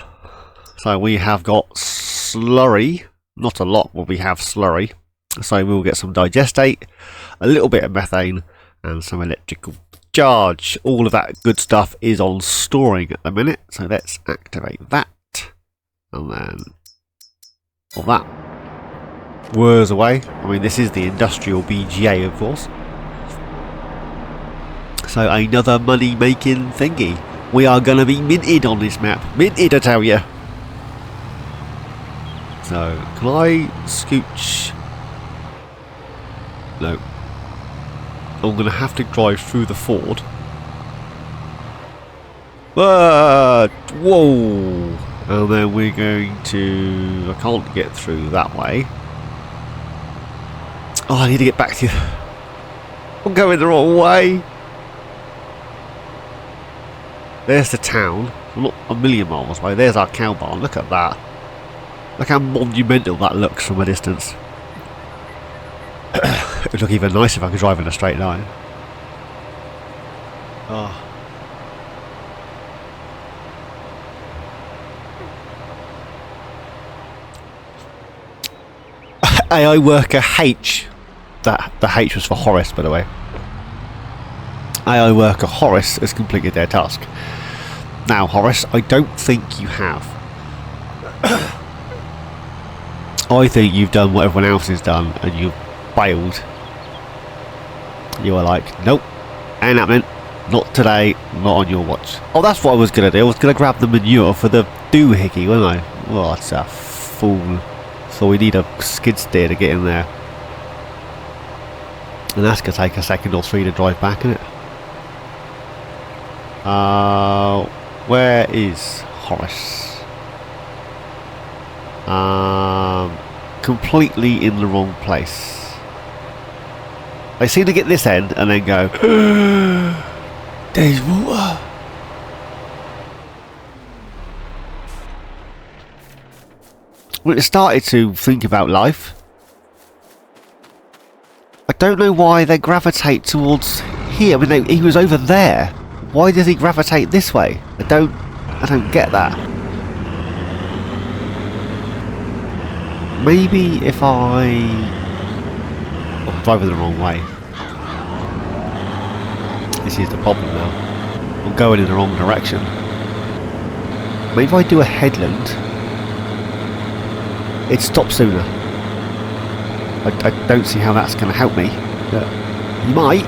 So we have got slurry, not a lot, but we have slurry. So we'll get some digestate, a little bit of methane, and some electrical charge. All of that good stuff is on storing at the minute, so let's activate that, and then all that whirs away. I mean, this is the industrial BGA, of course, so another money making thingy. We are going to be minted on this map, minted, I tell you. So can I scooch? No, I'm going to have to drive through the ford. Whoa! And then we're going to... I can't get through that way. Oh, I need to get back to you. I'm going the wrong way. There's the town. I'm not a million miles away. There's our cow barn. Look at that. Look how monumental that looks from a distance. It would look even nicer if I could drive in a straight line. Oh. AI worker H. The H was for Horace, by the way. AI worker Horace has completed their task. Now, Horace, I don't think you have. I think you've done what everyone else has done and you've failed. You were like, nope, ain't happening. Not today, not on your watch. Oh, that's what I was going to do. I was going to grab the manure for the doohickey, wasn't I? Oh, that's a fool. So we need a skid steer to get in there. And that's going to take a second or three to drive back, isn't it? Where is Horace? Completely in the wrong place. I seem to get this end and then go, there's water. When it started to think about life, I don't know why they gravitate towards here. I mean, he was over there. Why does he gravitate this way? I don't get that. Maybe if I'm driving the wrong way. This is the problem now. I'm going in the wrong direction. Maybe if I do a headland, it'd stop sooner. I don't see how that's going to help me. But you might.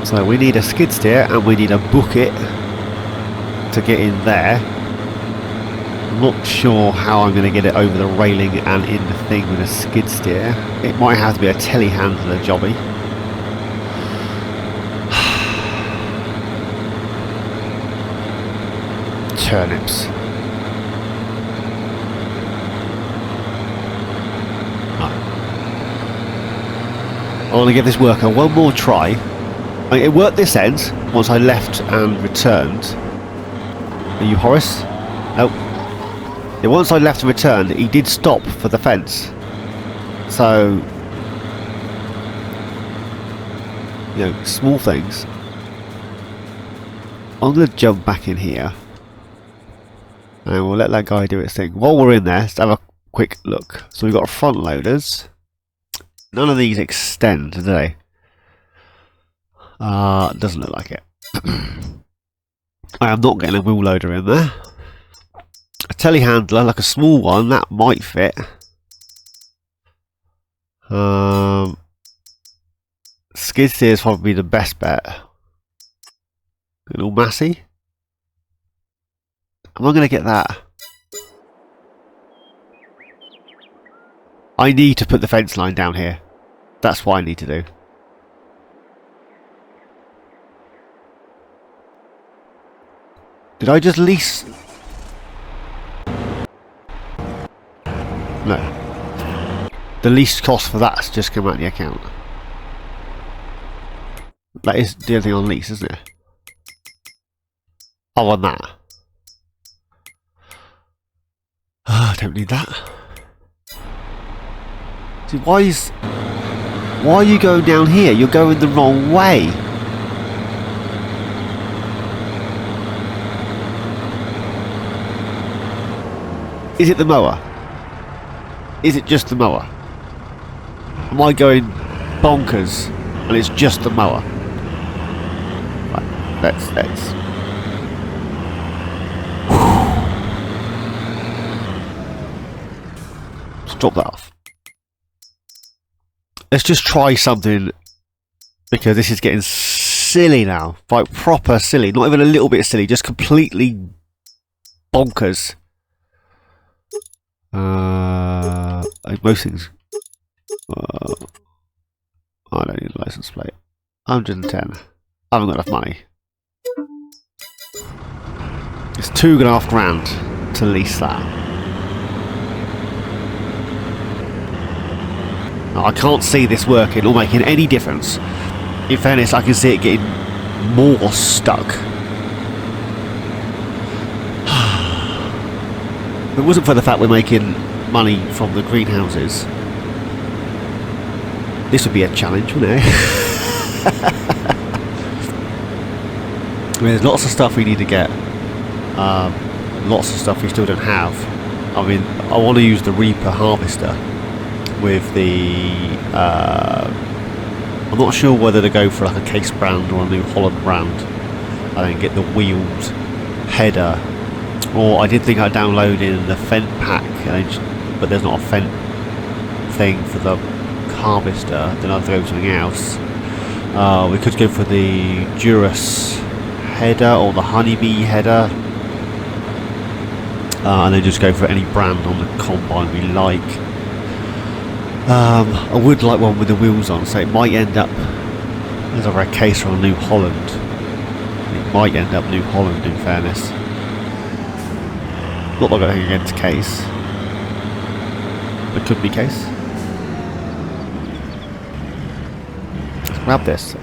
So we need a skid steer and we need a bucket to get in there. I'm not sure how I'm going to get it over the railing and in the thing with a skid steer. It might have to be a telehandler jobby. Turnips. I want to give this worker one more try. I mean, it worked this end once I left and returned. Are you Horace? Nope. Yeah, once I left and returned, he did stop for the fence. So, you know, small things. I'm going to jump back in here. And we'll let that guy do its thing. While we're in there, let's have a quick look. So we've got front loaders. None of these extend, do they? Doesn't look like it. I am not getting a wheel loader in there. A telehandler, like a small one, that might fit. Skid steer is probably the best bet. A little Massey. Am I going to get that? I need to put the fence line down here. That's what I need to do. Did I just lease? No. The least cost for that's just come out of the account. That is the only thing on lease, isn't it? Oh, on that. I don't need that. See, why are you going down here? You're going the wrong way. Is it the mower? Is it just the mower? Am I going bonkers and it's just the mower? Right, let's drop that off. Let's just try something, because this is getting silly now. Like proper silly. Not even a little bit silly, just completely bonkers. Most things. I don't need a license plate. 110. I haven't got enough money. It's £2.5 grand to lease that. Now, I can't see this working or making any difference. In fairness, I can see it getting more stuck. If it wasn't for the fact we're making money from the greenhouses, this would be a challenge, wouldn't it? I mean, there's lots of stuff we need to get. Lots of stuff we still don't have. I mean, I want to use the Reaper harvester with the I'm not sure whether to go for like a case brand or a New Holland brand and then get the wheeled header, or I did think I downloaded the Fendt pack, but there's not a Fendt thing for the harvester. Then I'll go something else. We could go for the Duras header or the Honeybee header, and then just go for any brand on the combine we like. I would like one with the wheels on, so it might end up as either a case or a New Holland. It might end up New Holland, in fairness. Not like anything against case. It could be case. Let's grab this.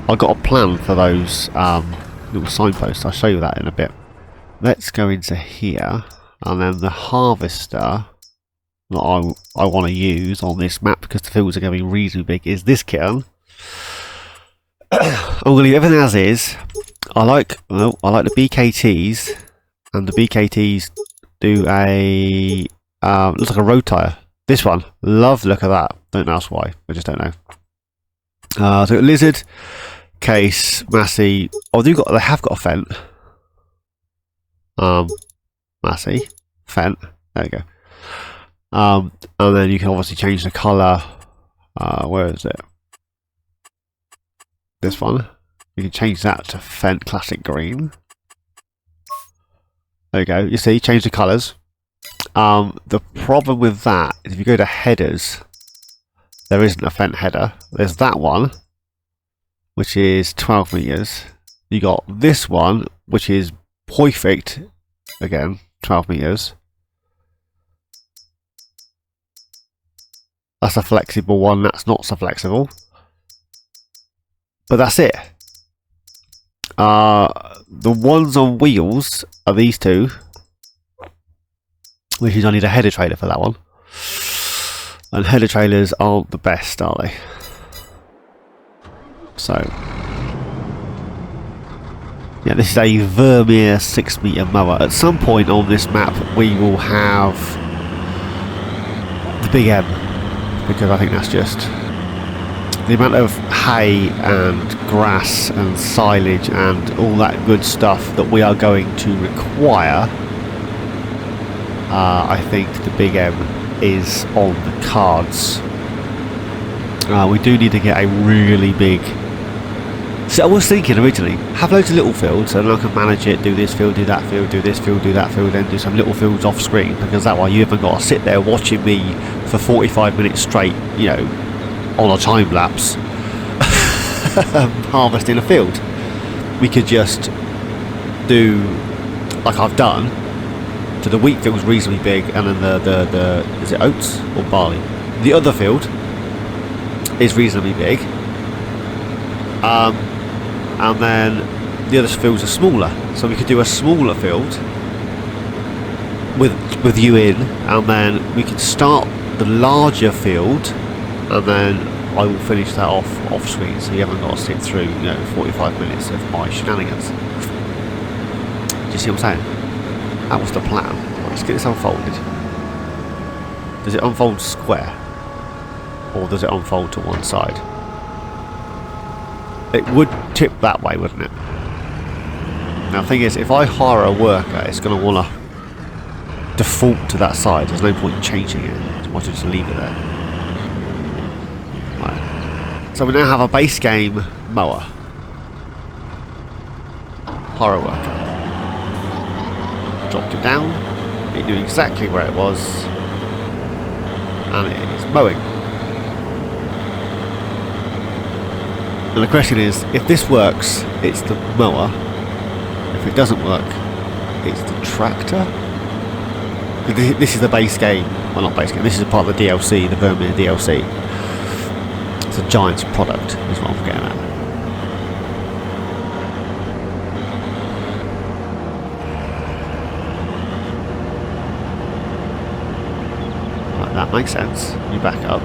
I got a plan for those little signposts. I'll show you that in a bit. Let's go into here, and then the harvester that I want to use on this map, because the fields are going to be reasonably big, is this kitten. I'm going to leave everything as is. I like the BKTs, and the BKTs do a looks like a road tyre. This one, love the look of that. Don't ask why, I just don't know. So lizard, case, Massey. Oh, they have got a Fendt. Massey, Fendt. There we go. And then you can obviously change the colour. Where is it? This one. You can change that to Fendt Classic Green. There you go. You see, change the colours. The problem with that is if you go to headers, there isn't a Fendt header. There's that one, which is 12 meters. You got this one, which is perfect. Again, 12 meters. That's a flexible one, that's not so flexible. But that's it. The ones on wheels are these two, which is I need a header trailer for that one. And header trailers aren't the best, are they? So, yeah, this is a Vermeer 6 meter mower. At some point on this map, we will have the Big M, because I think that's just the amount of hay and grass and silage and all that good stuff that we are going to require. I think the Big M is on the cards. We do need to get a really big. So I was thinking originally, have loads of little fields and I can manage it, do this field, do that field, do this field, do that field, then do some little fields off screen, because that way you haven't got to sit there watching me for 45 minutes straight, you know, on a time lapse harvesting a field. We could just do like I've done. So the wheat field's reasonably big, and then the is it oats or barley? The other field is reasonably big. And then the other fields are smaller, so we could do a smaller field with you in, and then we could start the larger field, and then I will finish that off screen, so you haven't got to sit through, you know, 45 minutes of my shenanigans. Do you see what I'm saying? That was the plan. Right, let's get this unfolded. Does it unfold square, or does it unfold to one side? It would tip that way, wouldn't it? Now the thing is, if I hire a worker, it's going to want to default to that side. There's no point in changing it. I might just leave it there. Right. So we now have a base game mower. Hire a worker. Dropped it down. It knew exactly where it was. And it is mowing. And the question is, if this works, it's the mower. If it doesn't work, it's the tractor. This is the base game. Well, not base game. This is a part of the DLC, the Vermeer DLC. It's a Giants product, is what I'm getting at. Right, that makes sense. You back up.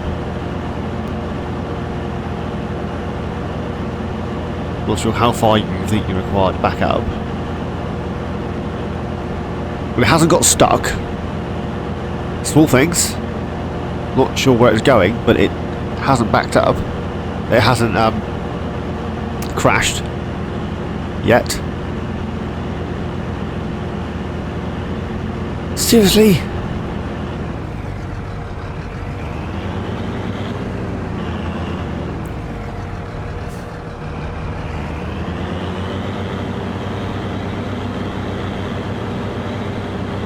Not sure how far you think you require to back up. But it hasn't got stuck. Small things. Not sure where it's going, but it hasn't backed up. It hasn't crashed yet. Seriously?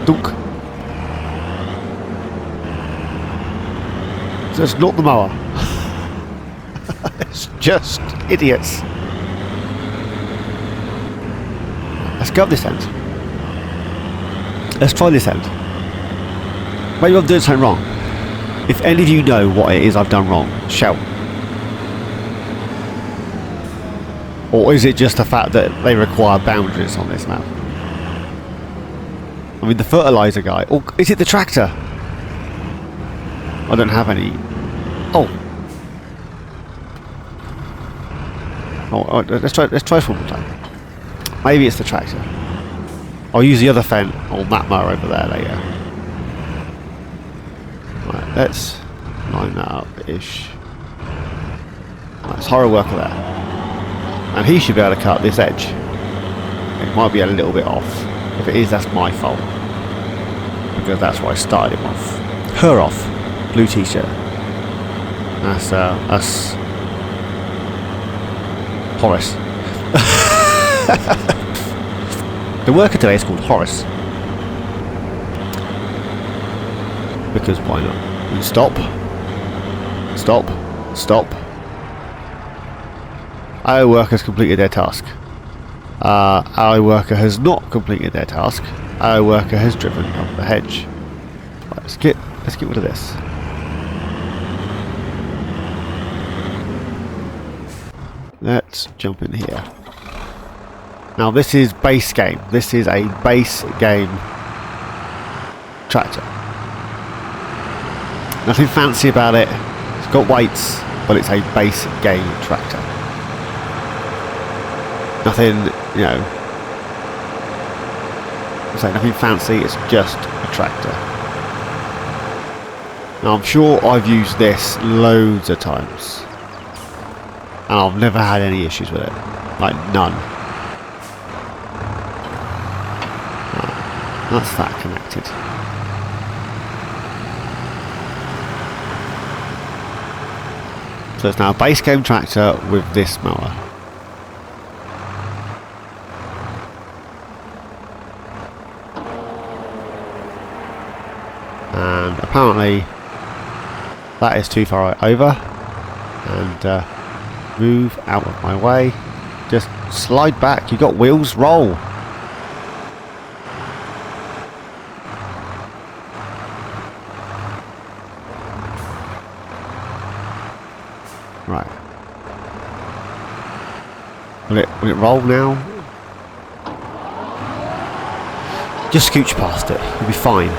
Dunk. That's not the mower. It's just idiots. Let's go up this end. Let's try this end. Maybe I'm doing something wrong. If any of you know what it is I've done wrong, shout. Or is it just the fact that they require boundaries on this map? I mean, the fertilizer guy. Or is it the tractor? I don't have any. Oh. Oh, let's try this one more time. Maybe it's the tractor. I'll use the other fen on that mower over there later. Right, let's line that up-ish. Right, it's horror worker there. And he should be able to cut this edge. It might be a little bit off. If it is, that's my fault. Because that's why I started him off. Her off. Blue t-shirt. That's Horace. The worker today is called Horace. Because why not? And stop. Stop. Stop. Our worker's completed their task. Our worker has not completed their task. Our worker has driven up the hedge. Right, let's get rid of this. Let's jump in here. Now this is base game. This is a base game tractor. Nothing fancy about it. It's got weights, but it's a base game tractor. Nothing, you know. I say nothing fancy. It's just a tractor. Now I'm sure I've used this loads of times. And I've never had any issues with it. Like, none. Right. That's that connected. So it's now a base game tractor with this mower. And apparently that is too far over. And move out of my way. Just slide back. You got wheels. Roll. Right. Will it roll now? Just scooch past it. You'll be fine.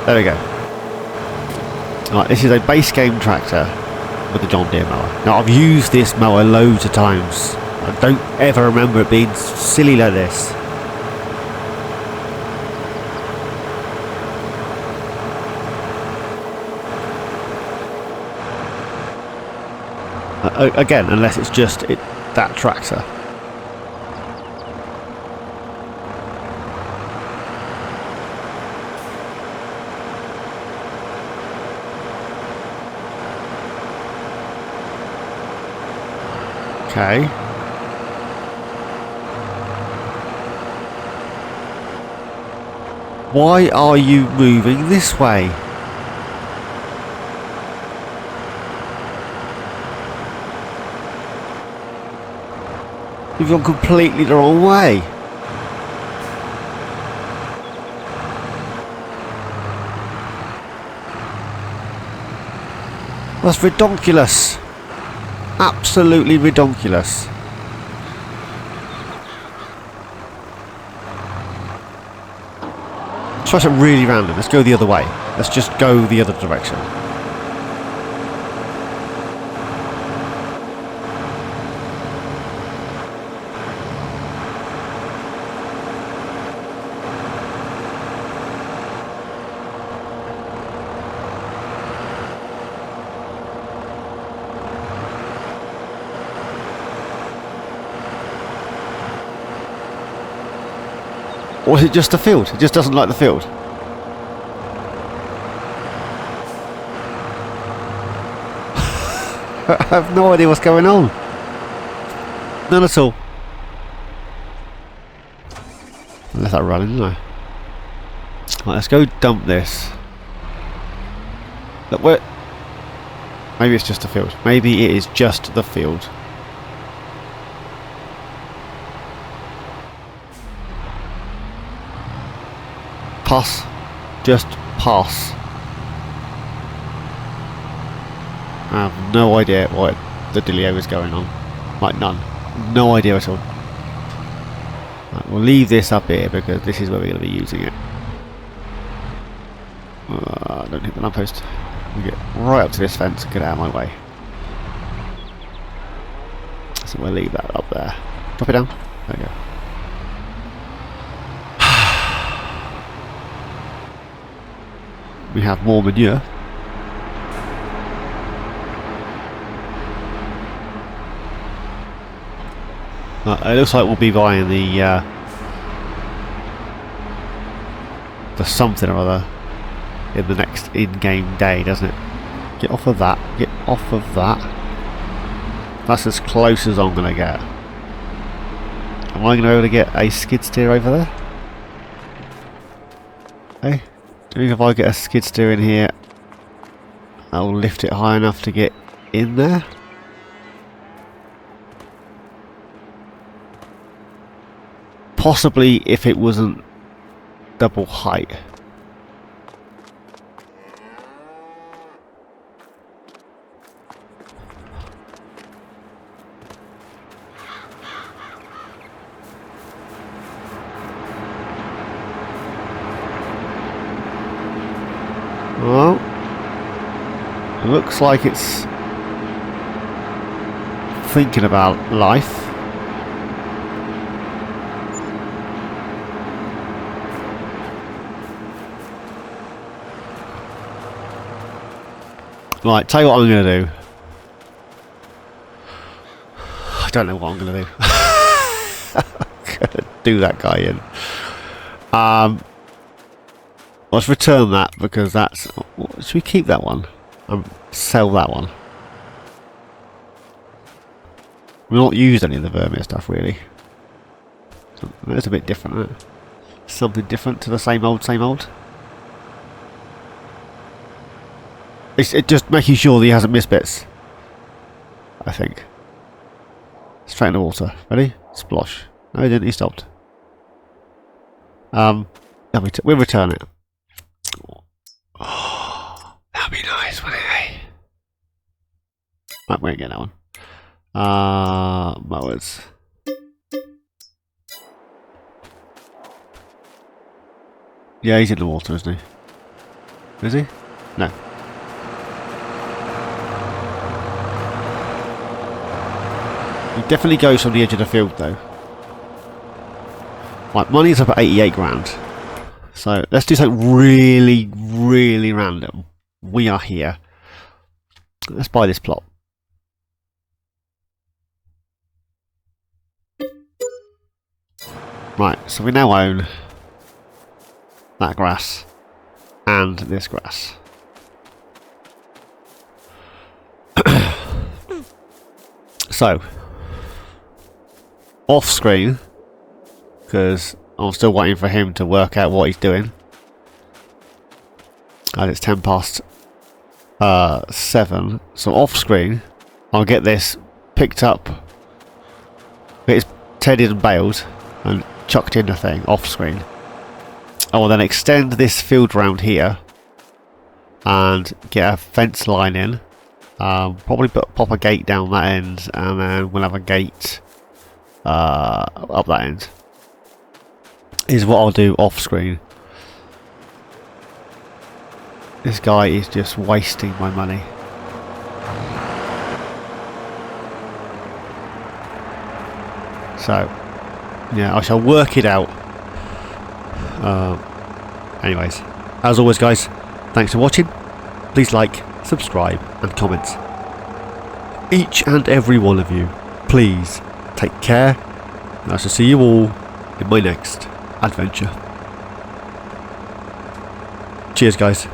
There we go. Right, this is a base game tractor with the John Deere mower. Now I've used this mower loads of times. I don't ever remember it being silly like this. Again, unless it's just that tractor. Okay. Why are you moving this way? You've gone completely the wrong way. That's ridiculous. Absolutely ridiculous. Try something really random. Let's go the other way. Let's just go the other direction. Or is it just the field? It just doesn't like the field. I have no idea what's going on. None at all. I left that running, didn't I? Right, let's go dump this. Look, where? Maybe it's just the field. Maybe it is just the field. Pass. Just pass. I have no idea what the dealio is going on. Like none. No idea at all. Right, we'll leave this up here because this is where we're going to be using it. Don't hit the lamppost. We get right up to this fence and get out of my way. So we'll leave that up there. Drop it down. There we go. We have more manure. It looks like we'll be buying the something or other in the next in-game day, doesn't it? Get off of that. Get off of that. That's as close as I'm going to get. Am I going to be able to get a skid steer over there? Hey, do you think if I get a skid steer in here, I'll lift it high enough to get in there? Possibly if it wasn't double height. Well, it looks like it's thinking about life. Right, tell you what I'm going to do. I don't know what I'm going to do. I'm going to do that guy in. Let's return that because that's... Should we keep that one? And sell that one? We've not used any of the Vermeer stuff really. So it's a bit different, isn't it? Something different to the same old, same old. It's just making sure that he hasn't missed bits. I think. Straight in the water. Ready? Splosh. No, he didn't. He stopped. We'll return it. Oh, that'd be nice, wouldn't it? Right, we ain't getting that one. Mowers. Yeah, he's in the water, isn't he? Is he? No. He definitely goes from the edge of the field though. Right, money's up at 88 grand. So let's do something really, really random. We are here. Let's buy this plot. Right, so we now own that grass and this grass. So off screen, because I'm still waiting for him to work out what he's doing, and it's 10 past 7, so off screen I'll get this picked up, get it tedded and baled and chucked in the thing off screen. I will then extend this field round here and get a fence line in, probably pop a gate down that end, and then we'll have a gate up that end. Is what I'll do off screen. This guy is just wasting my money. So yeah, I shall work it out. Anyways, as always guys, thanks for watching. Please like, subscribe and comment. Each and every one of you, please take care, and I shall see you all in my next adventure. Cheers, guys.